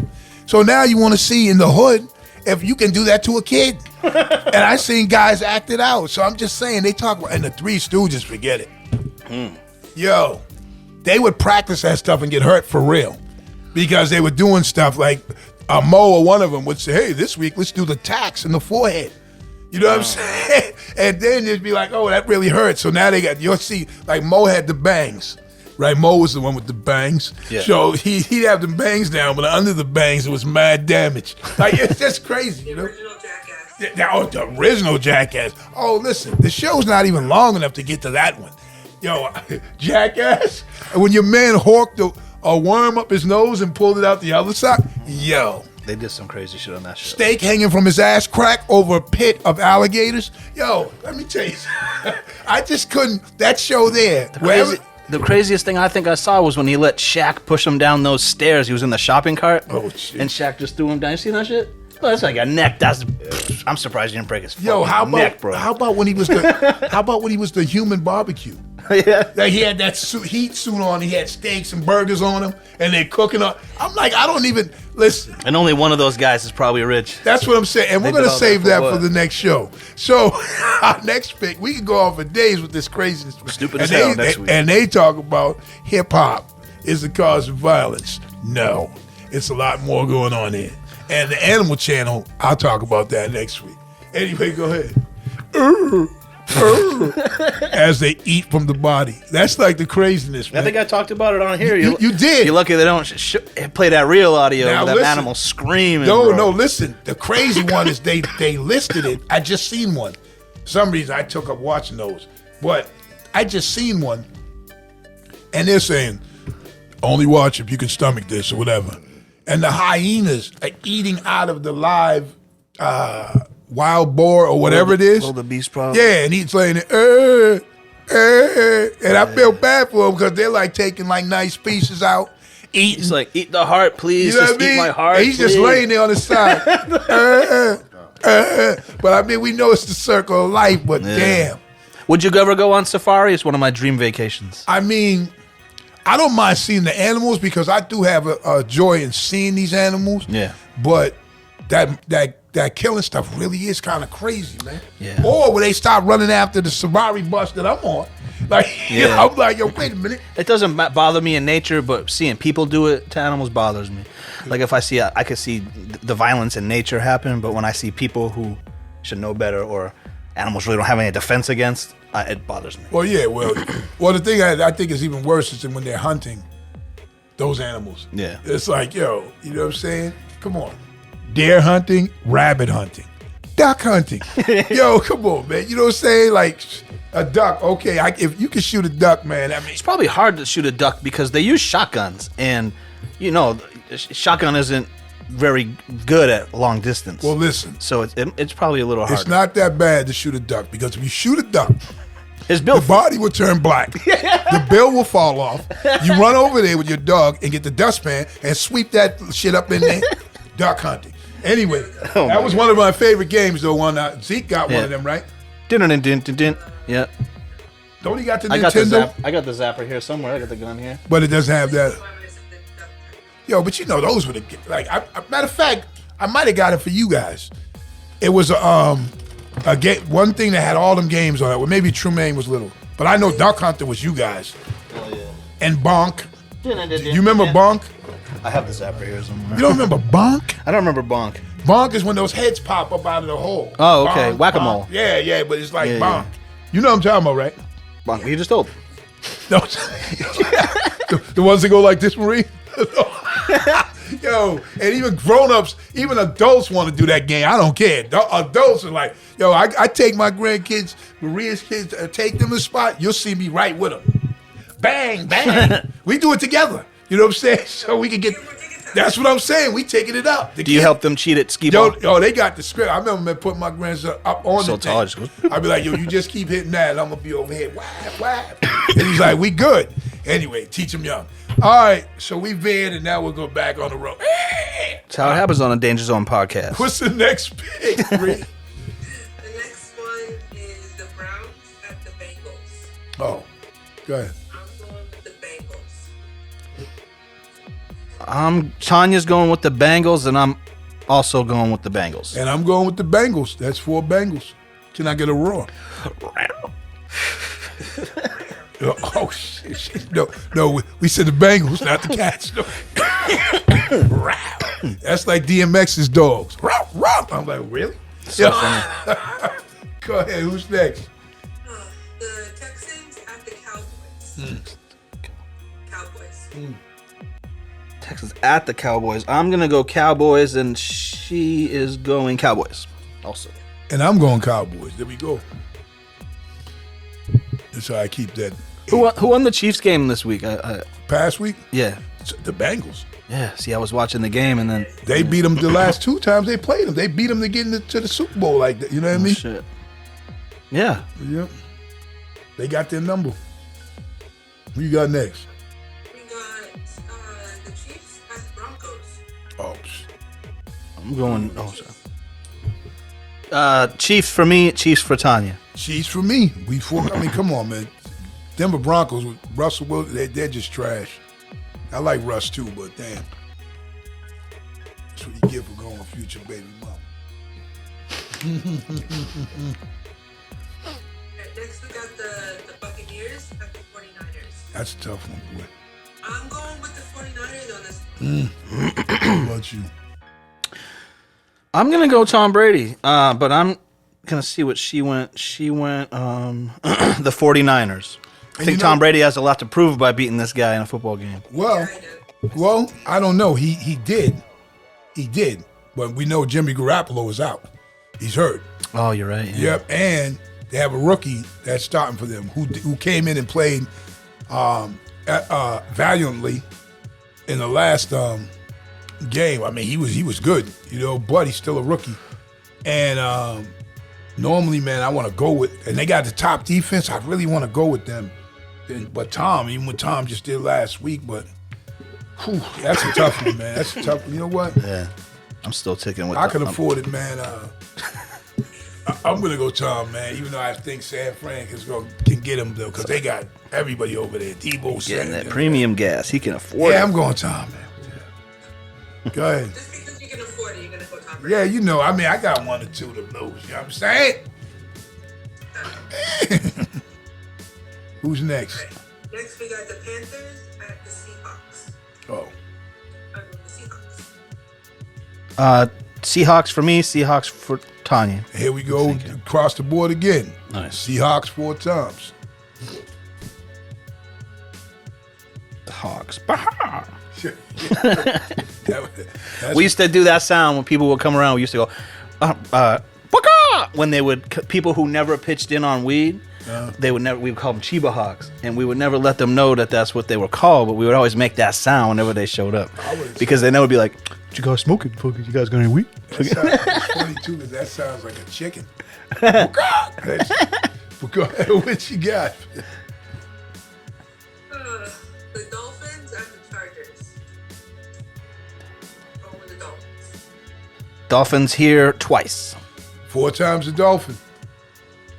So now you wanna see in the hood if you can do that to a kid. And I seen guys act it out. So I'm just saying, they talk about, and the Three Stooges, forget it. Yo, they would practice that stuff and get hurt for real. Because they were doing stuff like, Mo or one of them would say, hey, this week let's do the tax in the forehead. You know what I'm saying? And then it'd be like, oh, that really hurts. So now you'll see, like Mo had the bangs, right? Mo was the one with the bangs. Yeah. So he'd have the bangs down, but under the bangs, it was mad damage. Like, it's just crazy, you know? Original Jackass. The original Jackass. Oh, listen, the show's not even long enough to get to that one. Yo, Jackass, and when your man hawked a worm up his nose and pulled it out the other side, yo. They did some crazy shit on that show. Steak hanging from his ass crack over a pit of alligators. Yo, let me tell you, I just couldn't, that show there. The craziest thing I think I saw was when he let Shaq push him down those stairs. He was in the shopping cart. Oh, shit. And Shaq just threw him down. You seen that shit? Oh, that's like a neck. I'm surprised you didn't break his fucking neck, bro. How about when he was the human barbecue? Yeah. Like he had that heat suit on, he had steaks and burgers on him, and they're cooking up. I'm like, I don't even listen. And only one of those guys is probably rich. That's what I'm saying. And we're They did gonna all save that that for for what? the next show. So our next pick, we can go on for days with this craziness. Stupid and as hell next week. And they talk about hip hop is the cause of violence. No, it's a lot more going on here. And the Animal Channel, I'll talk about that next week. Anyway, go ahead. As they eat from the body. That's like the craziness, man. I think I talked about it on here. You did. You're lucky they don't play that real audio Now of that listen. animal screaming. No, bro. listen. The crazy one is they listed it. I just seen one. For some reason I took up watching those. But I just seen one. And they're saying, only watch if you can stomach this or whatever. And the hyenas are eating out of the live wild boar or whatever it is. Wildebeest probably. Yeah, and he's playing it. And I feel bad for him because they're like taking like nice pieces out, eating. He's like, eat the heart, please. You know Just what I mean? eat my heart. And he's just please." laying there on the side. But I mean, we know it's the circle of life, but damn. Would you ever go on safari? It's one of my dream vacations. I mean, I don't mind seeing the animals because I do have a joy in seeing these animals. Yeah. But that killing stuff really is kind of crazy, man. Yeah. Or when they start running after the safari bus that I'm on. Like, you know, I'm like, yo, wait a minute. It doesn't bother me in nature, but seeing people do it to animals bothers me. Like if I see, I could see the violence in nature happen, but when I see people who should know better or animals really don't have any defense against, it bothers me. Well, yeah, well, the thing I think is even worse is when they're hunting those animals. Yeah. It's like, yo, you know what I'm saying? Come on. Deer hunting, rabbit hunting, duck hunting. Yo, come on, man. You know what I'm saying? Like a duck. Okay, if you can shoot a duck, man, I mean, It's probably hard to shoot a duck because they use shotguns, and you know, shotgun isn't very good at long distance. well, listen. So it's probably a little hard. It's not that bad to shoot a duck because if you shoot a duck, His bill. the body will turn black. The bill will fall off. You run over there with your dog and get the dustpan and sweep that shit up in there. Duck hunting. Anyway, that was one of my favorite games, though. Zeke got one of them, right? Din-din-din-din-din. Yeah. Don't he got the I got the Nintendo? I got the zapper here somewhere. I got the gun here. But it doesn't have that. That's why I'm gonna say the duck type. Yo, but you know, those were the like. Matter of fact, I might have got it for you guys. It was a game, one thing that had all them games on it. Well, maybe Trumaine was little, but I know Duck Hunter was you guys. Oh yeah. And Bonk. You remember Bonk? I have the zapper here somewhere. You don't remember Bonk? I don't remember Bonk. Bonk is when those heads pop up out of the hole. Oh, okay. Bonk, Whack-a-mole. bonk. Yeah, but it's like Yeah, Bonk. yeah. You know what I'm talking about, right? Bonk. You just told. No. the ones that go like this, Marie? Yo, and even grown-ups, even adults want to do that game. I don't care. Adults are like, yo, I take my grandkids, Maria's kids, take them to the spot. You'll see me right with them. Bang, bang. We do it together. You know what I'm saying? So we can get, that's what I'm saying. We taking it up. Do you help them cheat at skee ball? Yo, they got the script. I remember me putting my grandson up on So the tall, thing. just goes- I'd be like, yo, you just keep hitting that, and I'm gonna be over here. Whap. And he's like, we good. Anyway, teach him young. All right, so we veered, and now we'll go back on the road. That's how it happens on a Danger Zone podcast. What's the next pick, Rick? The next one is the Browns at the Bengals. Oh, go ahead. I'm going with the Bengals. Tanya's going with the Bengals, and I'm also going with the Bengals. And I'm going with the Bengals. That's 4 Bengals. Can I get a roar? Oh, shit. No, we said the Bengals, not the Cats. No. That's like DMX's dogs. I'm like, really? So funny. Go ahead, who's next? The Texans at the Cowboys. Cowboys. Texans at the Cowboys. I'm going to go Cowboys, and she is going Cowboys also. And I'm going Cowboys. There we go. That's how I keep that. Who won the Chiefs game this week? Past week, Yeah. the Bengals. Yeah. See, I was watching the game, and then They beat them the last 2 times they played them. They beat them to get into the Super Bowl like that. You know what I mean? shit. Yeah. Yep. They got their number. Who you got next? We got the Chiefs at the Broncos. Oh, I'm going. Oh, sorry. Chiefs for me. Chiefs for Tanya. Chiefs for me. I mean, come on, man. Denver Broncos with Russell Wilson, they're just trash. I like Russ too, but damn. That's what you get for going future baby mama. Next we got the Buccaneers at the 49ers. That's a tough one, boy. I'm going with the 49ers on this. How about you? I'm gonna go Tom Brady. But I'm gonna see what she went. She went the 49ers. I And think you know- Tom Brady has a lot to prove by beating this guy in a football game. Well, I don't know. He did. He did. But we know Jimmy Garoppolo is out. He's hurt. Oh, you're right. Yeah. Yep, and they have a rookie that's starting for them who came in and played valiantly in the last game. I mean, he was good, you know, but he's still a rookie. And normally, man, I want to go with, and they got the top defense. I really want to go with them. But Tom, even what Tom just did last week, but whew, that's a tough one, man. That's a tough one. You know what? Yeah. I'm still ticking with I that. can afford it, man. I'm gonna go Tom, man. Even though I think San Fran can get him though, because they got everybody over there. Debo Getting that Samuel. premium gas. He can afford Yeah, it. I'm going Tom, man. Yeah. Go ahead. Just because you can afford it, you're going to go Tom Brady. Yeah, you know, I mean, I got 1 or 2 of those. You know what I'm saying? Who's next? Next we got the Panthers at the Seahawks. Oh, The Seahawks. Seahawks for me. Seahawks for Tanya. here we go across the board again. Nice. Seahawks 4 times. The Hawks. Bah! That's- We used to do that sound when people would come around. We used to go, "Baka!" when they would people who never pitched in on weed. They would never. We would call them Chiba Hawks, and we would never let them know that that's what they were called. But we would always make that sound whenever they showed up, because then they would be like, "What you guys smoking? You guys got any weed?" That sounds funny too, because that sounds like a chicken. What you got? The Dolphins and the Chargers. Going with the Dolphins. Dolphins here twice. 4 times the Dolphin.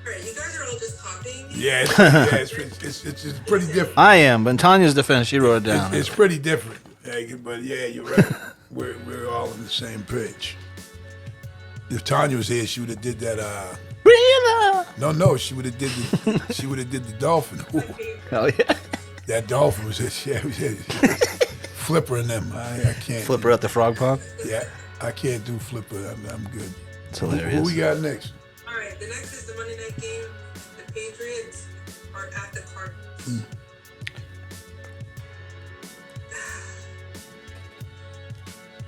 Alright, you guys are all just talking. Yeah, it's pretty different. I am, but in Tanya's defense, she wrote it down. It's pretty different. But yeah, you're right. We're all on the same page. If Tanya was here, she would have did that. No, she would have did the Dolphin. Ooh, Oh yeah, that Dolphin was Flipper and them. I can't. Flipper at the frog pond. Yeah, I can't do Flipper. I'm good. It's Who hilarious. we got next? Alright, the next is the Monday night game. The Patriots are at the Cardinals.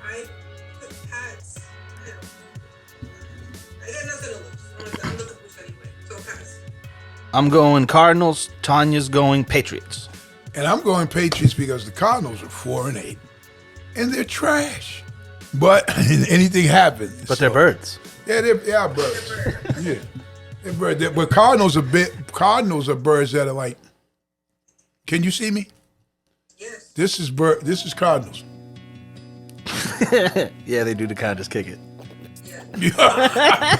I put Pats. I got nothing to lose. I'm looking for anyway. So Pats. I'm going Cardinals. Tanya's going Patriots. And I'm going Patriots because the Cardinals are 4-8, and they're trash. But anything happens. But they're birds. Yeah, they are birds. Yeah, they're birds. But Cardinals are birds that are like. Can you see me? Yes. This is Cardinals. Yeah, they do the kind of just kick it.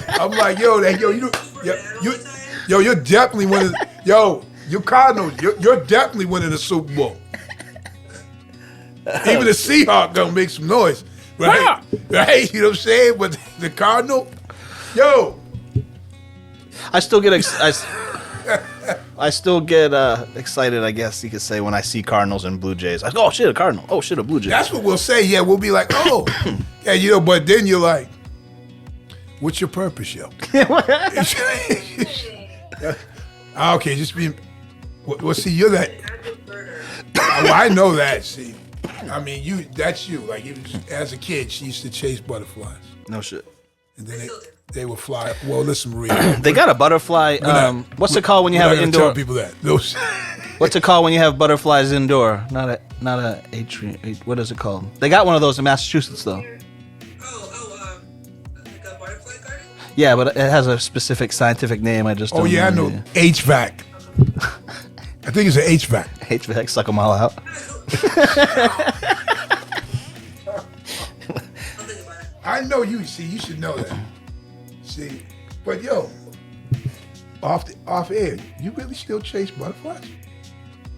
I'm like, yo, you're definitely winning. Yo, you Cardinals, you're definitely winning the Super Bowl. Even the Seahawks gonna make some noise, right? Right? You know what I'm saying? But the Cardinal, yo, I still get I still get excited, I guess you could say, when I see Cardinals and Blue Jays. I go, oh shit, a Cardinal. Oh shit, a Blue Jay. that's what we'll say. Yeah, we'll be like, oh, yeah, but then you're like, what's your purpose, yo? Okay, just be. Well, see, you're that. Well, I know that. See, I mean, that's you. Like, as a kid, she used to chase butterflies, No shit. and then they would fly. Well, listen, Maria. They got a butterfly. What's it called when you have it indoor? Tell people that. Those. What's it called when you have butterflies indoor? Not a atrium. What is it called? They got one of those in Massachusetts though. Like a butterfly garden? Yeah, but it has a specific scientific name. I just don't Oh yeah, I know. HVAC. I think it's an HVAC. HVAC, suck them all out. I know you. See, you should know that. See, but yo, off air, you really still chase butterflies?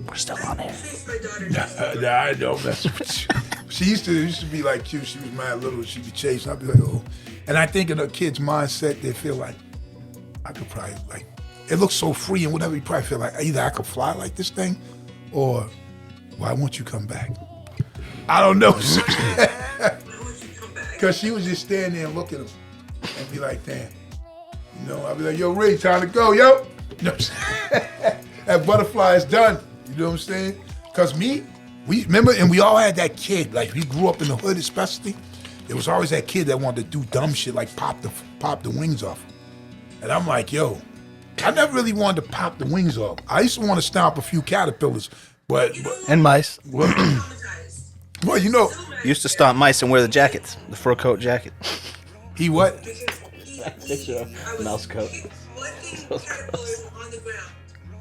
We're still on air. Chase my daughter. Nah, I don't mess with you. She used to be like you. She was mad little. She'd be chasing. I'd be like, oh. And I think in a kid's mindset, they feel like I could probably like. It looks so free and whatever. You probably feel like either I could fly like this thing, or why won't you come back? I don't know. Why would you come back? Because she was just standing there and look at him and be like, damn. You know, I'd be like, yo, Ray, time to go, yo. You know what I'm saying? That butterfly is done. You know what I'm saying? Because we remember, and we all had that kid, like we grew up in the hood especially, there was always that kid that wanted to do dumb shit like pop the wings off. And I'm like, yo, I never really wanted to pop the wings off. I used to want to stomp a few caterpillars, but And mice. Traumatized. well, you know, Used to stomp mice and wear the jackets, the fur coat jacket. he what? Picture of I was mouse coat. collecting caterpillars on the ground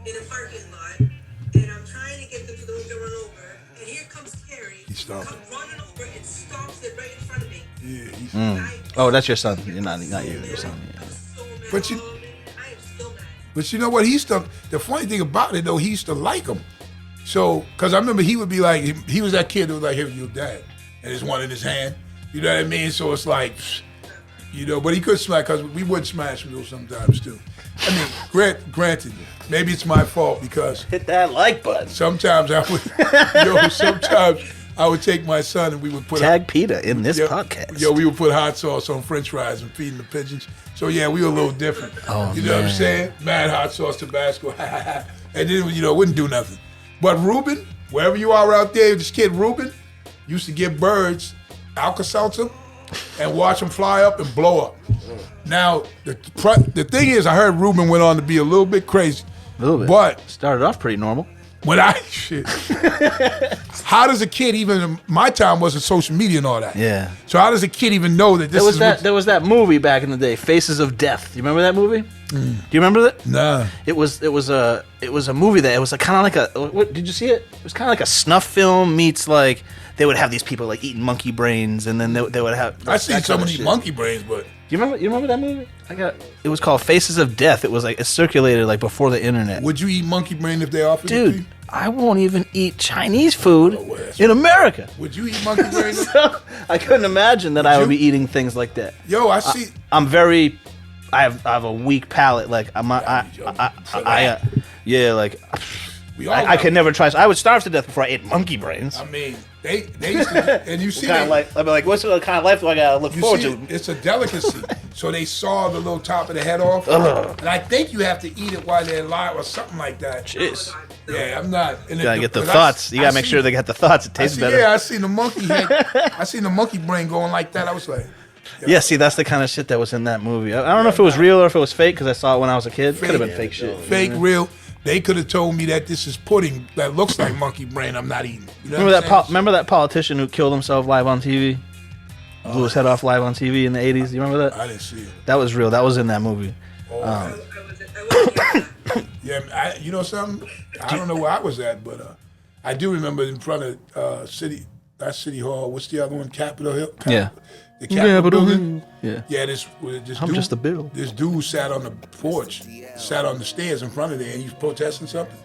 in a parking lot, and I'm trying to get them to run over, and here comes Carrie. He stomped comes running over and stomps it right in front of me. Yeah, he's, And Oh, that's your son. You're not you. Your son. Yeah. I'm so mad. But you- I am still mad. But you know what? The funny thing about it though, he used to like him. So, cause I remember he would be like, he was that kid who was like, here's your dad, and there's one in his hand. You know what I mean? So it's like, you know, but he could smack, cause we would smash people sometimes too. I mean, granted, maybe it's my fault because Hit that like button. sometimes I would take my son and we would put Tag PETA in this Yo, podcast. Yo, we would put hot sauce on French fries and feeding the pigeons. So yeah, we were a little different. Oh, you know what I'm man. saying? Mad hot sauce, Tabasco, and then it wouldn't do nothing. But Ruben, wherever you are out there, this kid Ruben, used to give birds Alka-Seltzer and watch them fly up and blow up. Now, the thing is, I heard Ruben went on to be a little bit crazy. A little bit. But started off pretty normal. when how does a kid even? My time wasn't social media and all that. Yeah. So how does a kid even know that this There was that movie back in the day, Faces of Death. You remember that movie? Do you remember that? Nah. It was a movie that it was kind of like a. What, did you see it? It was kind of like a snuff film meets like they would have these people like eating monkey brains, and then they would have. I seen that so kind of many shit. monkey brains, but You remember that movie? It was called Faces of Death. It was like it circulated like before the internet. would you eat monkey brain if they offered it to you? Dude, I won't even eat Chinese food well, that's in America. Would you eat monkey brain? So, I couldn't imagine that I would you? be eating things like that. Yo, I see. I'm very. I have a weak palate. Like We all I could never try. I would starve to death before I ate monkey brains. I mean, they used to, and you see Kind that. of like I'd be like, what's the kind of life do I gotta look You forward see, to? it's a delicacy. So they saw the little top of the head off, and I think you have to eat it while they're alive or something like that. Jeez, Yeah, I'm not. And you gotta get the but thoughts. You I gotta make see- sure they got the thoughts. It I tastes see, better. yeah, I seen the monkey head. I seen the monkey brain going like that. I was like, Yeah, see, that's the kind of shit that was in that movie. I don't know if it was real or if it was fake because I saw it when I was a kid. Could have been fake shit. fake, real. They could have told me that this is pudding that looks like monkey brain. I'm not eating. You know Remember that politician who killed himself live on TV? Blew his head off live on TV in the 80s. You remember that? I didn't see it. That was real. That was in that movie. I wasn't Yeah, you know something? I don't know where I was at, but I do remember in front of City Hall. What's the other one? Capitol Hill. Yeah. The Capitol building. Yeah. Yeah, this I'm dude, just a bill. This dude sat on the porch, sat on the stairs in front of there, and he was protesting something,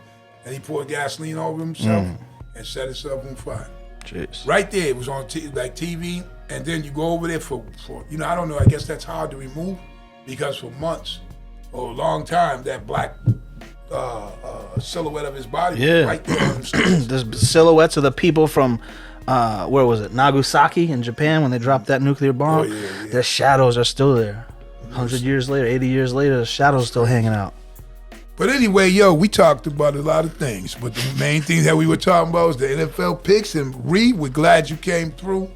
and he poured gasoline over himself and set himself on fire. Jeez. Right there, it was on TV, and then you go over there for I don't know. I guess that's hard to remove because for months or a long time that black silhouette of his body was Yeah. right there on the stairs. There's silhouettes of the people from where was it? Nagasaki in Japan when they dropped that nuclear bomb. Oh, yeah. Their shadows are still there. 100 years later, 80 years later, the shadows still hanging out. But anyway, yo, we talked about a lot of things, but the main thing that we were talking about was the NFL picks. And Reed, we're glad you came through.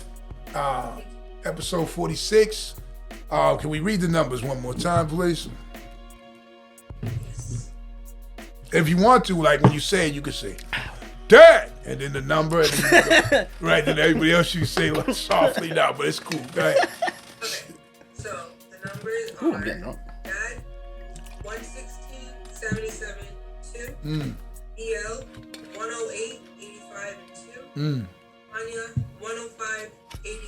Episode 46. Can we read the numbers one more time, please? If you want to, like when you say it, you can say, Dad! And then the number, and then you go, right, then everybody else you say like, softly now, but it's cool. Go ahead. Okay, so the numbers I'm are getting up. Dad 116 77 2, EL 108 85 2, Anya 105 88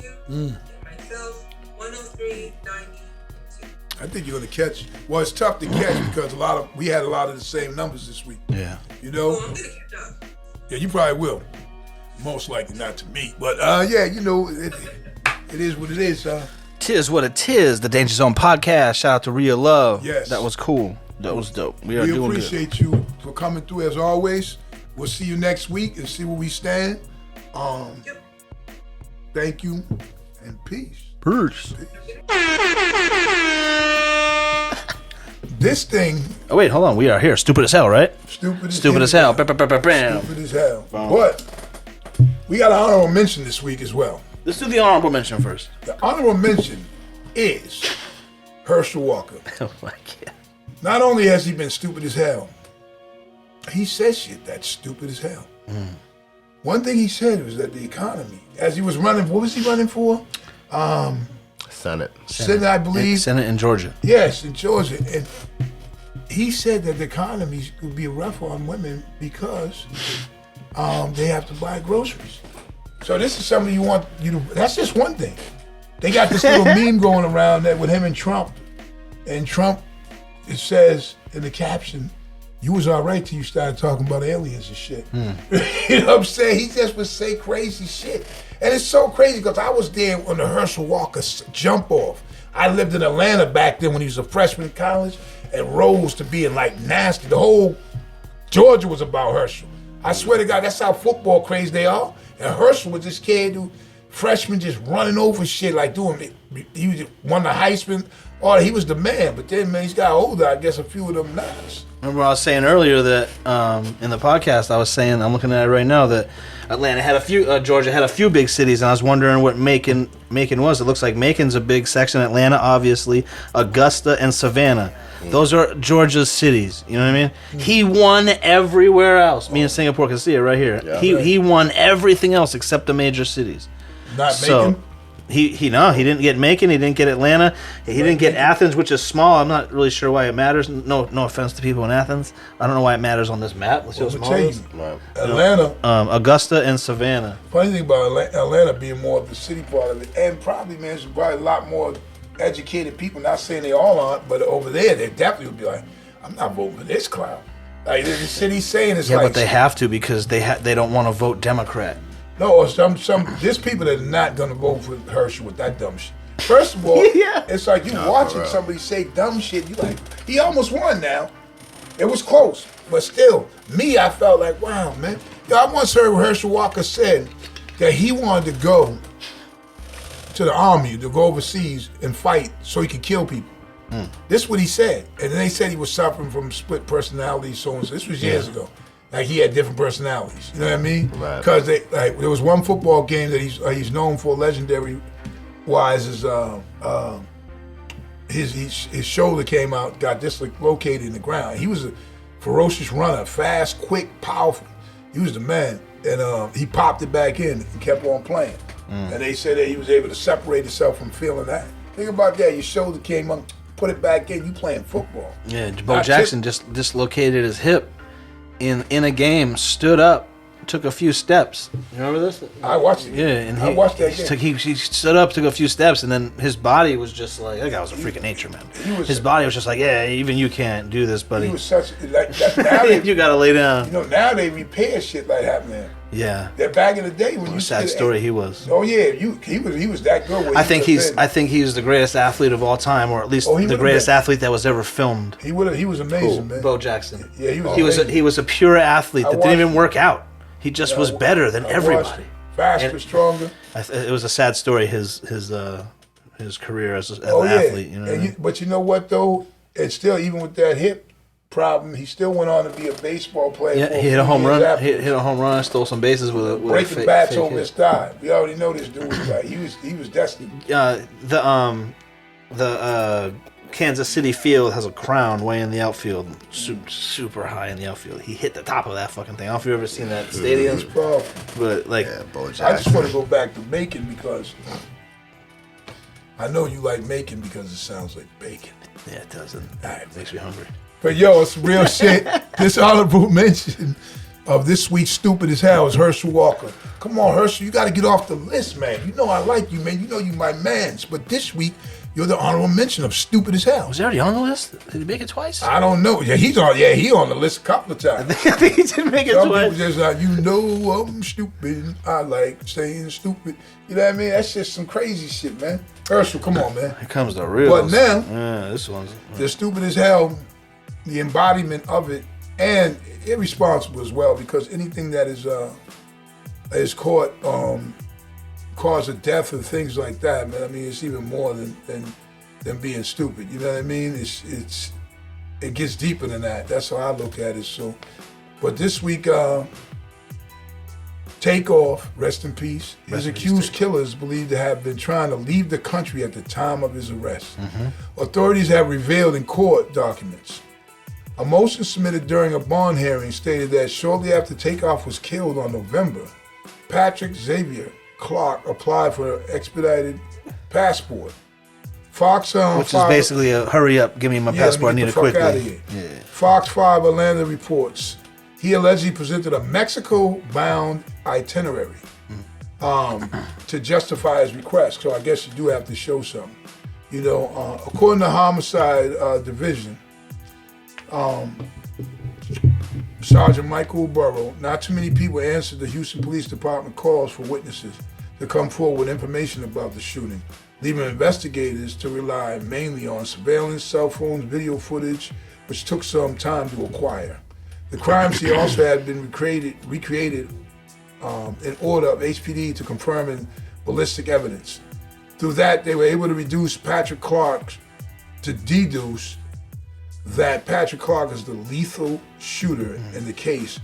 2, and myself 103 90 2. I think you're gonna catch. Well, it's tough to catch because we had a lot of the same numbers this week. Yeah. You know? Well, I'm gonna catch up. Yeah, you probably will. Most likely not to me, but yeah, you know, it is what it is. Tis what it is. The Danger Zone podcast. Shout out to Real Love. Yes. That was cool. That was dope. We are We doing good. appreciate you for coming through as always. We'll see you next week and see where we stand. Yep. Thank you and peace. Peace. This thing, Oh wait, hold on. We are here. Stupid as hell, right? stupid Stupid as hell. Bam, bam, bam, bam, bam. Stupid as hell. But we got an honorable mention this week as well. Let's do the honorable mention first. The honorable mention is Herschel Walker. Oh my god. Not only has he been stupid as hell, he says shit that's stupid as hell. One thing he said was that the economy, as he was running, what was he running for? Senate, I believe. Senate in Georgia. Yes, in Georgia. And he said that the economy would be rough on women because they have to buy groceries. So this is something you want you to, that's just one thing. They got this little meme going around that with him and Trump. And Trump, it says in the caption, you was all right till you started talking about aliens and shit. You know what I'm saying? He just would say crazy shit. And it's so crazy because I was there on the Herschel Walker jump off. I lived in Atlanta back then when he was a freshman in college and rose to being like nasty. The whole Georgia was about Herschel. I swear to God, that's how football crazy they are. And Herschel was this kid who, freshman just running over shit, like doing, he won the Heisman. Oh, he was the man. But then, man, he's got older, I guess a few of them knives. Remember I was saying earlier that in the podcast I was saying, I'm looking at it right now, that Atlanta had a few, Georgia had a few big cities, and I was wondering what Macon was. It looks like Macon's a big section. Atlanta, obviously, Augusta, and Savannah. Those are Georgia's cities. You know what I mean? He won everywhere else. Me and Singapore can see it right here. Yeah. He won everything else except the major cities. Not Macon. He didn't get Macon. He didn't get Atlanta. He didn't get Athens, which is small. I'm not really sure why it matters. No offense to people in Athens. I don't know why it matters on this map. Let's see how Well, small I'll it tell is. you, Right. Atlanta. Augusta and Savannah. Funny thing about Atlanta being more of the city part of it, and probably, man, there's probably a lot more educated people. Not saying they all aren't, but over there, they definitely would be like, I'm not voting for this clown. Like the city's saying it's Yeah, like, but they have to because they don't want to vote Democrat. no, or there's people that are not gonna vote for Herschel with that dumb shit. First of all, Yeah. it's like you Nah, watching for real. somebody say dumb shit. You like, he almost won now. It was close, but still, I felt like, wow, man. Yo, I once heard Herschel Walker said that he wanted to go to the army, to go overseas and fight so he could kill people. This is what he said. And then they said he was suffering from split personalities, so and so. This was years ago. Like he had different personalities. You know what I mean? Right. Because there was one football game that he's known for legendary wise is his shoulder came out, got dislocated in the ground. He was a ferocious runner, fast, quick, powerful. He was the man. And he popped it back in and kept on playing. And they said that he was able to separate himself from feeling that. Think about that. Your shoulder came up, put it back in, you playing football. Yeah, Bo Not Jackson just dislocated his hip in a game, stood up, took a few steps. You remember this? I watched it. Yeah, and I watched that game. he stood up, took a few steps, and then his body was just like, that guy was a freak of nature, man. His body was just like, yeah, even you can't do this, buddy. He was such like that. Now they, You gotta lay down. now they repair shit like that, man. Yeah. That back in the day when you Sad story he was. Oh yeah, he was that good. I think he's the greatest athlete of all time, or at least He the would've greatest been. athlete that was ever filmed. He was amazing, man. Bo Jackson. Yeah, he was. He was a pure athlete I that didn't even watched- work out. He just was better than everybody. Faster, And- stronger. It was a sad story. His career as an Oh yeah. athlete. You know what I mean? But you know what though? It's still, even with that hip problem, he still went on to be a baseball player. Yeah, for a he hit a few home years run. afterwards. Hit a home run. Stole some bases with a Breaking fake, bats fake over hit. his thigh. We already know this dude was like he was destined. The Kansas City field has a crown way in the outfield, super high in the outfield. He hit the top of that fucking thing. I don't know if you've ever seen that stadium, It's powerful. but like, Yeah, Bo I Jackson. just want to go back to Macon because I know you like Macon because it sounds like bacon. yeah, it doesn't. Alright. Makes me hungry. But yo, it's real shit. This honorable mention of this sweet stupid as hell is Herschel Walker. Come on, Herschel, you got to get off the list, man. You know I like you, man. You know you my mans. But this week, you're the honorable mention of stupid as hell. Was he already on the list? Did he make it twice? I don't know. Yeah, he on the list a couple of times. I think he did make it Some people twice. just like, you know I'm stupid. I like saying stupid. You know what I mean? That's just some crazy shit, man. Herschel, come on, man. Here comes the real. But now- yeah, this one's. They're stupid as hell, the embodiment of it, and irresponsible as well, because anything that is caught cause of death or things like that, man, I mean, it's even more than being stupid. You know what I mean? It gets deeper than that. That's how I look at it. So, but this week, Takeoff, rest in peace. His accused killer is believed to have been trying to leave the country at the time of his arrest. Authorities have revealed in court documents. A motion submitted during a bond hearing stated that shortly after Takeoff was killed on November, Patrick Xavier Clark applied for an expedited passport. Fox Which is basically a hurry up, give me my passport, I need it quickly. Yeah. Fox 5 Atlanta reports he allegedly presented a Mexico-bound itinerary to justify his request. So I guess you do have to show something. You know, according to Homicide Division, Sergeant Michael Burrow, not too many people answered the Houston Police Department calls for witnesses to come forward with information about the shooting, leaving investigators to rely mainly on surveillance, cell phones, video footage, which took some time to acquire. The crime scene also had been recreated in order of HPD to confirm ballistic evidence. Through that, they were able to reduce Patrick Clark to deduce that Patrick Clark is the lethal shooter in the case.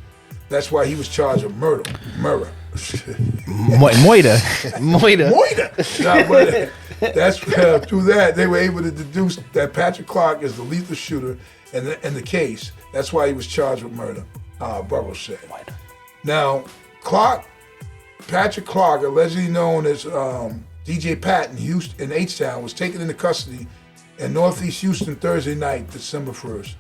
That's why he was charged with murder. Moida. Nah, but that's through that they were able to deduce that Patrick Clark is the lethal shooter in the case. That's why he was charged with murder. Burroughs said. Now, Patrick Clark, allegedly known as DJ Pat in H-Town, was taken into custody in Northeast Houston Thursday night, December 1st.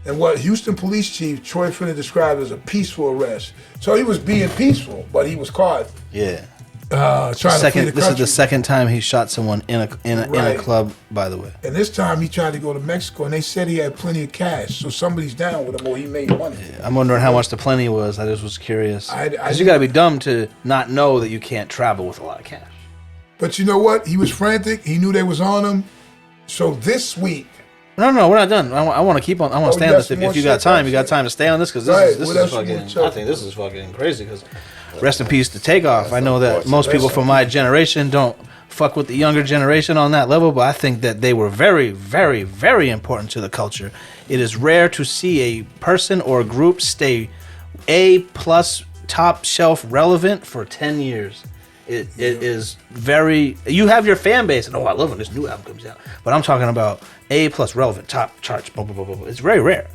And what Houston Police Chief Troy Finner described as a peaceful arrest. So he was being peaceful, but he was caught. Yeah. Trying to flee the country. This is the second time he shot someone in a club, by the way. And this time he tried to go to Mexico, and they said he had plenty of cash. So somebody's down with him, or he made money. Yeah, I'm wondering how much the plenty was. I just was curious. I Because you got to be dumb to not know that you can't travel with a lot of cash. But you know what? He was frantic. He knew they was on him. So this week. No, we're not done. I want to keep on. I want to stay on this. If you got time, you got time to stay on this because this is fucking. I think this is fucking crazy. Because rest in peace to Takeoff. I know that most people from my generation don't fuck with the younger generation on that level, but I think that they were very, very, very important to the culture. It is rare to see a person or a group stay A+ top shelf relevant for 10 years. It is very. You have your fan base, and I love when this new album comes out. But I'm talking about A+ relevant, top charts. Blah, blah, blah, blah. It's very rare.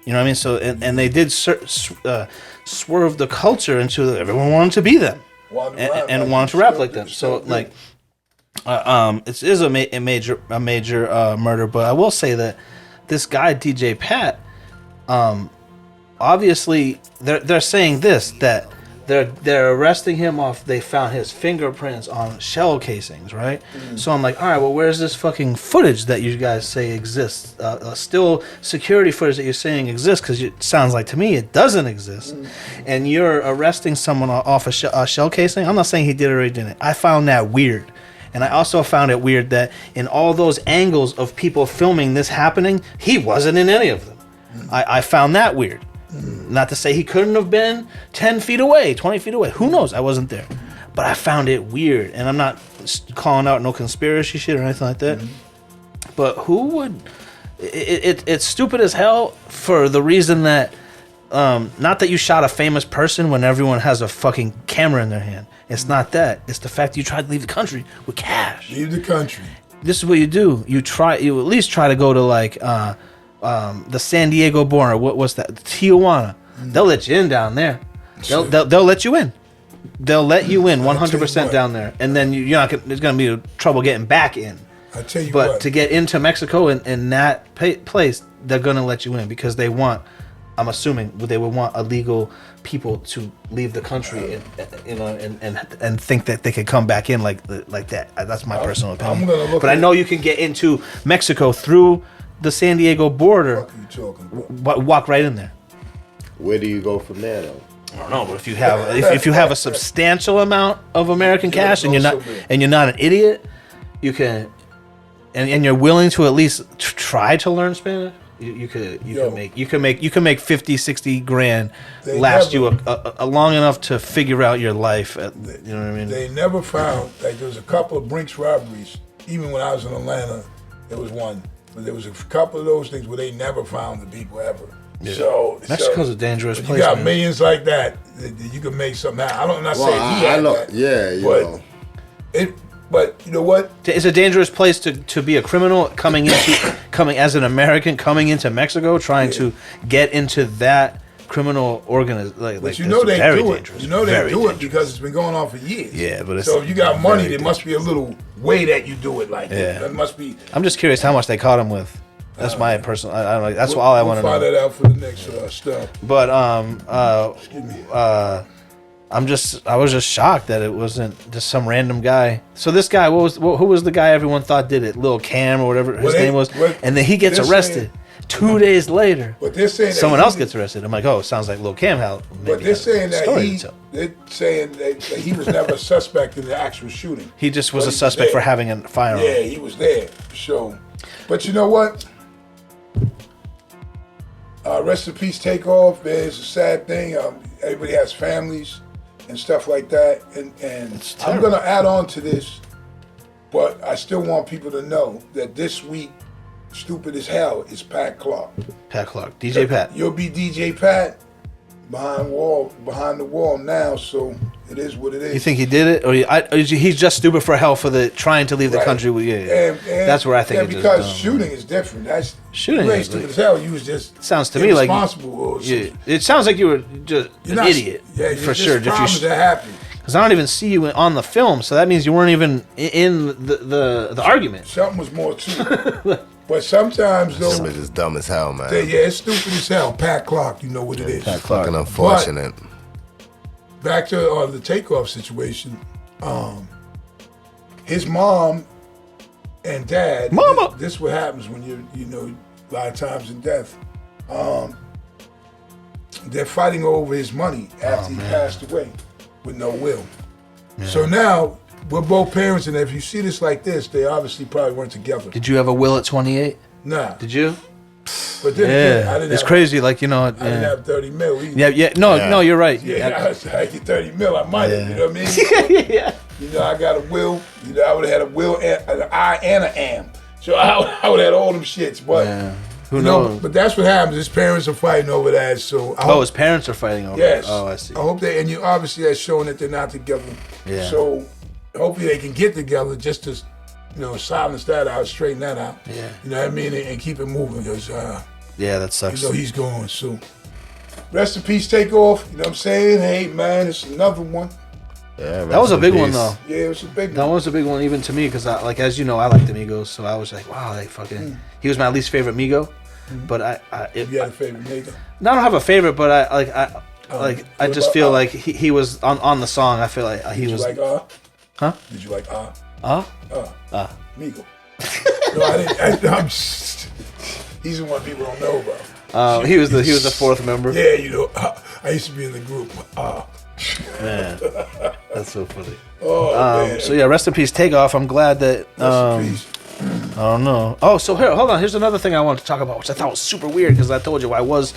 You know what I mean? So and they did swerve the culture into everyone wanted to be them and wanted to rap like them. So like, it is a major murder. But I will say that this guy DJ Pat, obviously they're saying this that. They're arresting him off. They found his fingerprints on shell casings, right? So I'm like, all right, well, where's this fucking footage that you guys say exists? Still security footage that you're saying exists, because it sounds like to me it doesn't exist. And you're arresting someone off a shell casing. I'm not saying he did it or he didn't. I found that weird. And I also found it weird that in all those angles of people filming this happening, he wasn't in any of them. I found that weird. Not to say he couldn't have been 10 feet away, 20 feet away. Who knows? I wasn't there. But I found it weird. And I'm not calling out no conspiracy shit or anything like that. But who would... It's stupid as hell for the reason that... not that you shot a famous person when everyone has a fucking camera in their hand. It's not that. It's the fact that you tried to leave the country with cash. Leave the country. This is what you do. You at least try to go to like... the San Diego border, what's that? Tijuana. They'll let you in down there. They'll let you in. They'll let you in 100% down there, and then you're not. There's gonna be trouble getting back in. I tell you but what. To get into Mexico in that place, they're gonna let you in because they want. I'm assuming they would want illegal people to leave the country, and think that they could come back in like that. That's my personal opinion. But I know you can get into Mexico through the San Diego border. What are you talking about? Walk right in there. Where do you go from there, though? I don't know, but if you have if you have a substantial amount of American cash and you're not an idiot, you can, and you're willing to at least try to learn Spanish. You can make 50, 60 grand last you a long enough to figure out your life. You know what I mean? They never found, like there was a couple of Brinks robberies. Even when I was in Atlanta, there was one. But there was a couple of those things where they never found the people ever. Yeah. So Mexico's a dangerous place. You got millions like that you can make something happen. I'm not saying he had that. Yeah, you know. But you know what? It's a dangerous place to be a criminal coming as an American coming into Mexico trying to get into that criminal organization. But you know they do it. You know they do it because it's been going on for years. Yeah, but so if you got money, there must be a little way that you do it like that. That must be. I'm just curious how much they caught him with. That's my personal. I don't know. That's all I want to know. We'll find that out for the next stuff. But excuse me. I was just shocked that it wasn't just some random guy. So this guy, who was the guy everyone thought did it? Lil Cam or whatever his name was. And then he gets arrested. 2 days later, but they're saying someone else gets arrested. I'm like, oh, it sounds like Lil Cam. But they're saying that he was never a suspect in the actual shooting. He just was a suspect for having a firearm. Yeah, he was there. So, but you know what? Rest in peace, Takeoff. Man, it's a sad thing. Everybody has families and stuff like that. And I'm going to add on to this, but I still want people to know that this week stupid as hell is Pat Clark. Pat Clark, DJ Pat. You'll be DJ Pat behind the wall now, so it is what it is. You think he did it, or he's just stupid for hell for the trying to leave the Right. country? Yeah. And That's where I think yeah, it just because dumb. shooting is different. That's Shooting you ain't is stupid like- as hell. You was just Sounds to me like irresponsible or yeah, something. it sounds like you were just You're an not- idiot. Yeah, you're for just sure. problems that happen. Because I don't even see you on the film, so that means you weren't even in the argument. Something was more to it. But sometimes though, Them is just dumb as hell, man. yeah, it's stupid as hell. Pat Clark, you know what it is. Pat Clark. Fucking unfortunate. Back to the takeoff situation. His mom and dad. Mama! This what happens when you know a lot of times in death. They're fighting over his money after he passed away with no will. So now we're both parents, and if you see this like this, they obviously probably weren't together. Did you have a will at 28? Nah. Did you? But then again, I Yeah, didn't it's have, crazy. Like I didn't have 30 mil either. Yeah. No, Yeah. no, you're right. Yeah, I was like 30 mil. I might have, you know what I mean? yeah. You know, I got a will. You know, I would have had a will, and an I, and an am. So I would have had all them shits. But Yeah. Who you know, knows? but that's what happens. His parents are fighting over that. So I Oh, hope, his parents are fighting over yes. it. Oh, I see. I hope they, and you obviously that's showing that they're not together. Yeah. So hopefully they can get together just to, you know, silence that out, straighten that out. Yeah. You know what I mean, and keep it moving because Yeah, that sucks. you know he's going. So rest in peace, Takeoff. You know what I'm saying? Hey man, it's another one. Yeah, That was a rest in big one, peace. though. Yeah, it was a big That one. was a big one even to me because, like, as you know, I like the Migos, so I was like, wow, they fucking. He was my least favorite Migo, but You got a favorite nigga? I don't have a favorite, but I what just about, feel like he was on the song. I feel like he Did was. you like Huh? Did you like Migo? No, I didn't. I'm just, he's the one people don't know about. He was the fourth member. Yeah, you know, I used to be in the group. Man, that's so funny. Oh man. So yeah, rest in peace, Takeoff. I'm glad that. Rest in peace. I don't know. Oh, so here, hold on. Here's another thing I wanted to talk about, which I thought was super weird because I told you I was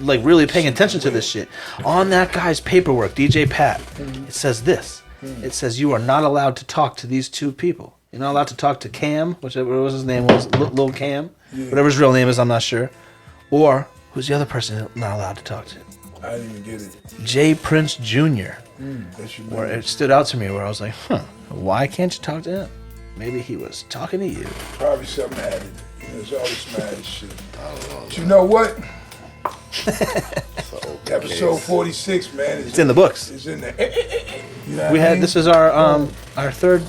like really paying attention to this shit. On that guy's paperwork, DJ Pat, it says this. It says you are not allowed to talk to these two people. You're not allowed to talk to Cam, whichever was his name was, Lil Cam, whatever his real name is, I'm not sure. Or who's the other person you're not allowed to talk to? I didn't even get it. Jay Prince Jr. That should Where be. it stood out to me, where I was like, why can't you talk to him? Maybe he was talking to you. Probably something added. You know, there's always some added shit. But you know what? Episode 46, man. It's in the books. It's in there. You know what We I had mean? this is our third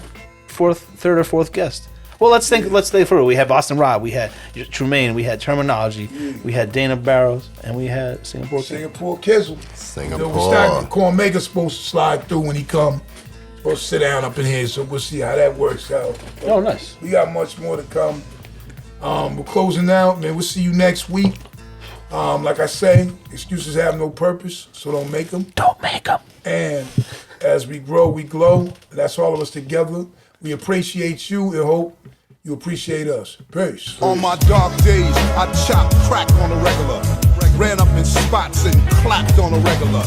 or fourth guest. Well, let's think through. We had Boston Rob, we had Tremaine, we had Terminology, we had Dana Barrows, and we had Singapore. Singapore Kizzle. Singapore. You know, Cornmaker's supposed to slide through when he come. Supposed to sit down up in here, so we'll see how that works out. Oh, nice. We got much more to come. We're closing out, man. We'll see you next week. Like I say, excuses have no purpose, so don't make them. Don't make them. And as we grow, we glow. And that's all of us together. We appreciate you and hope you appreciate us. Peace. On my dark days, I chopped crack on a regular. Ran up in spots and clapped on a regular.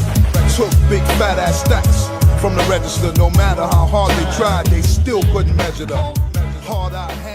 Took big fat ass stacks from the register. No matter how hard they tried, they still couldn't measure the hard I had.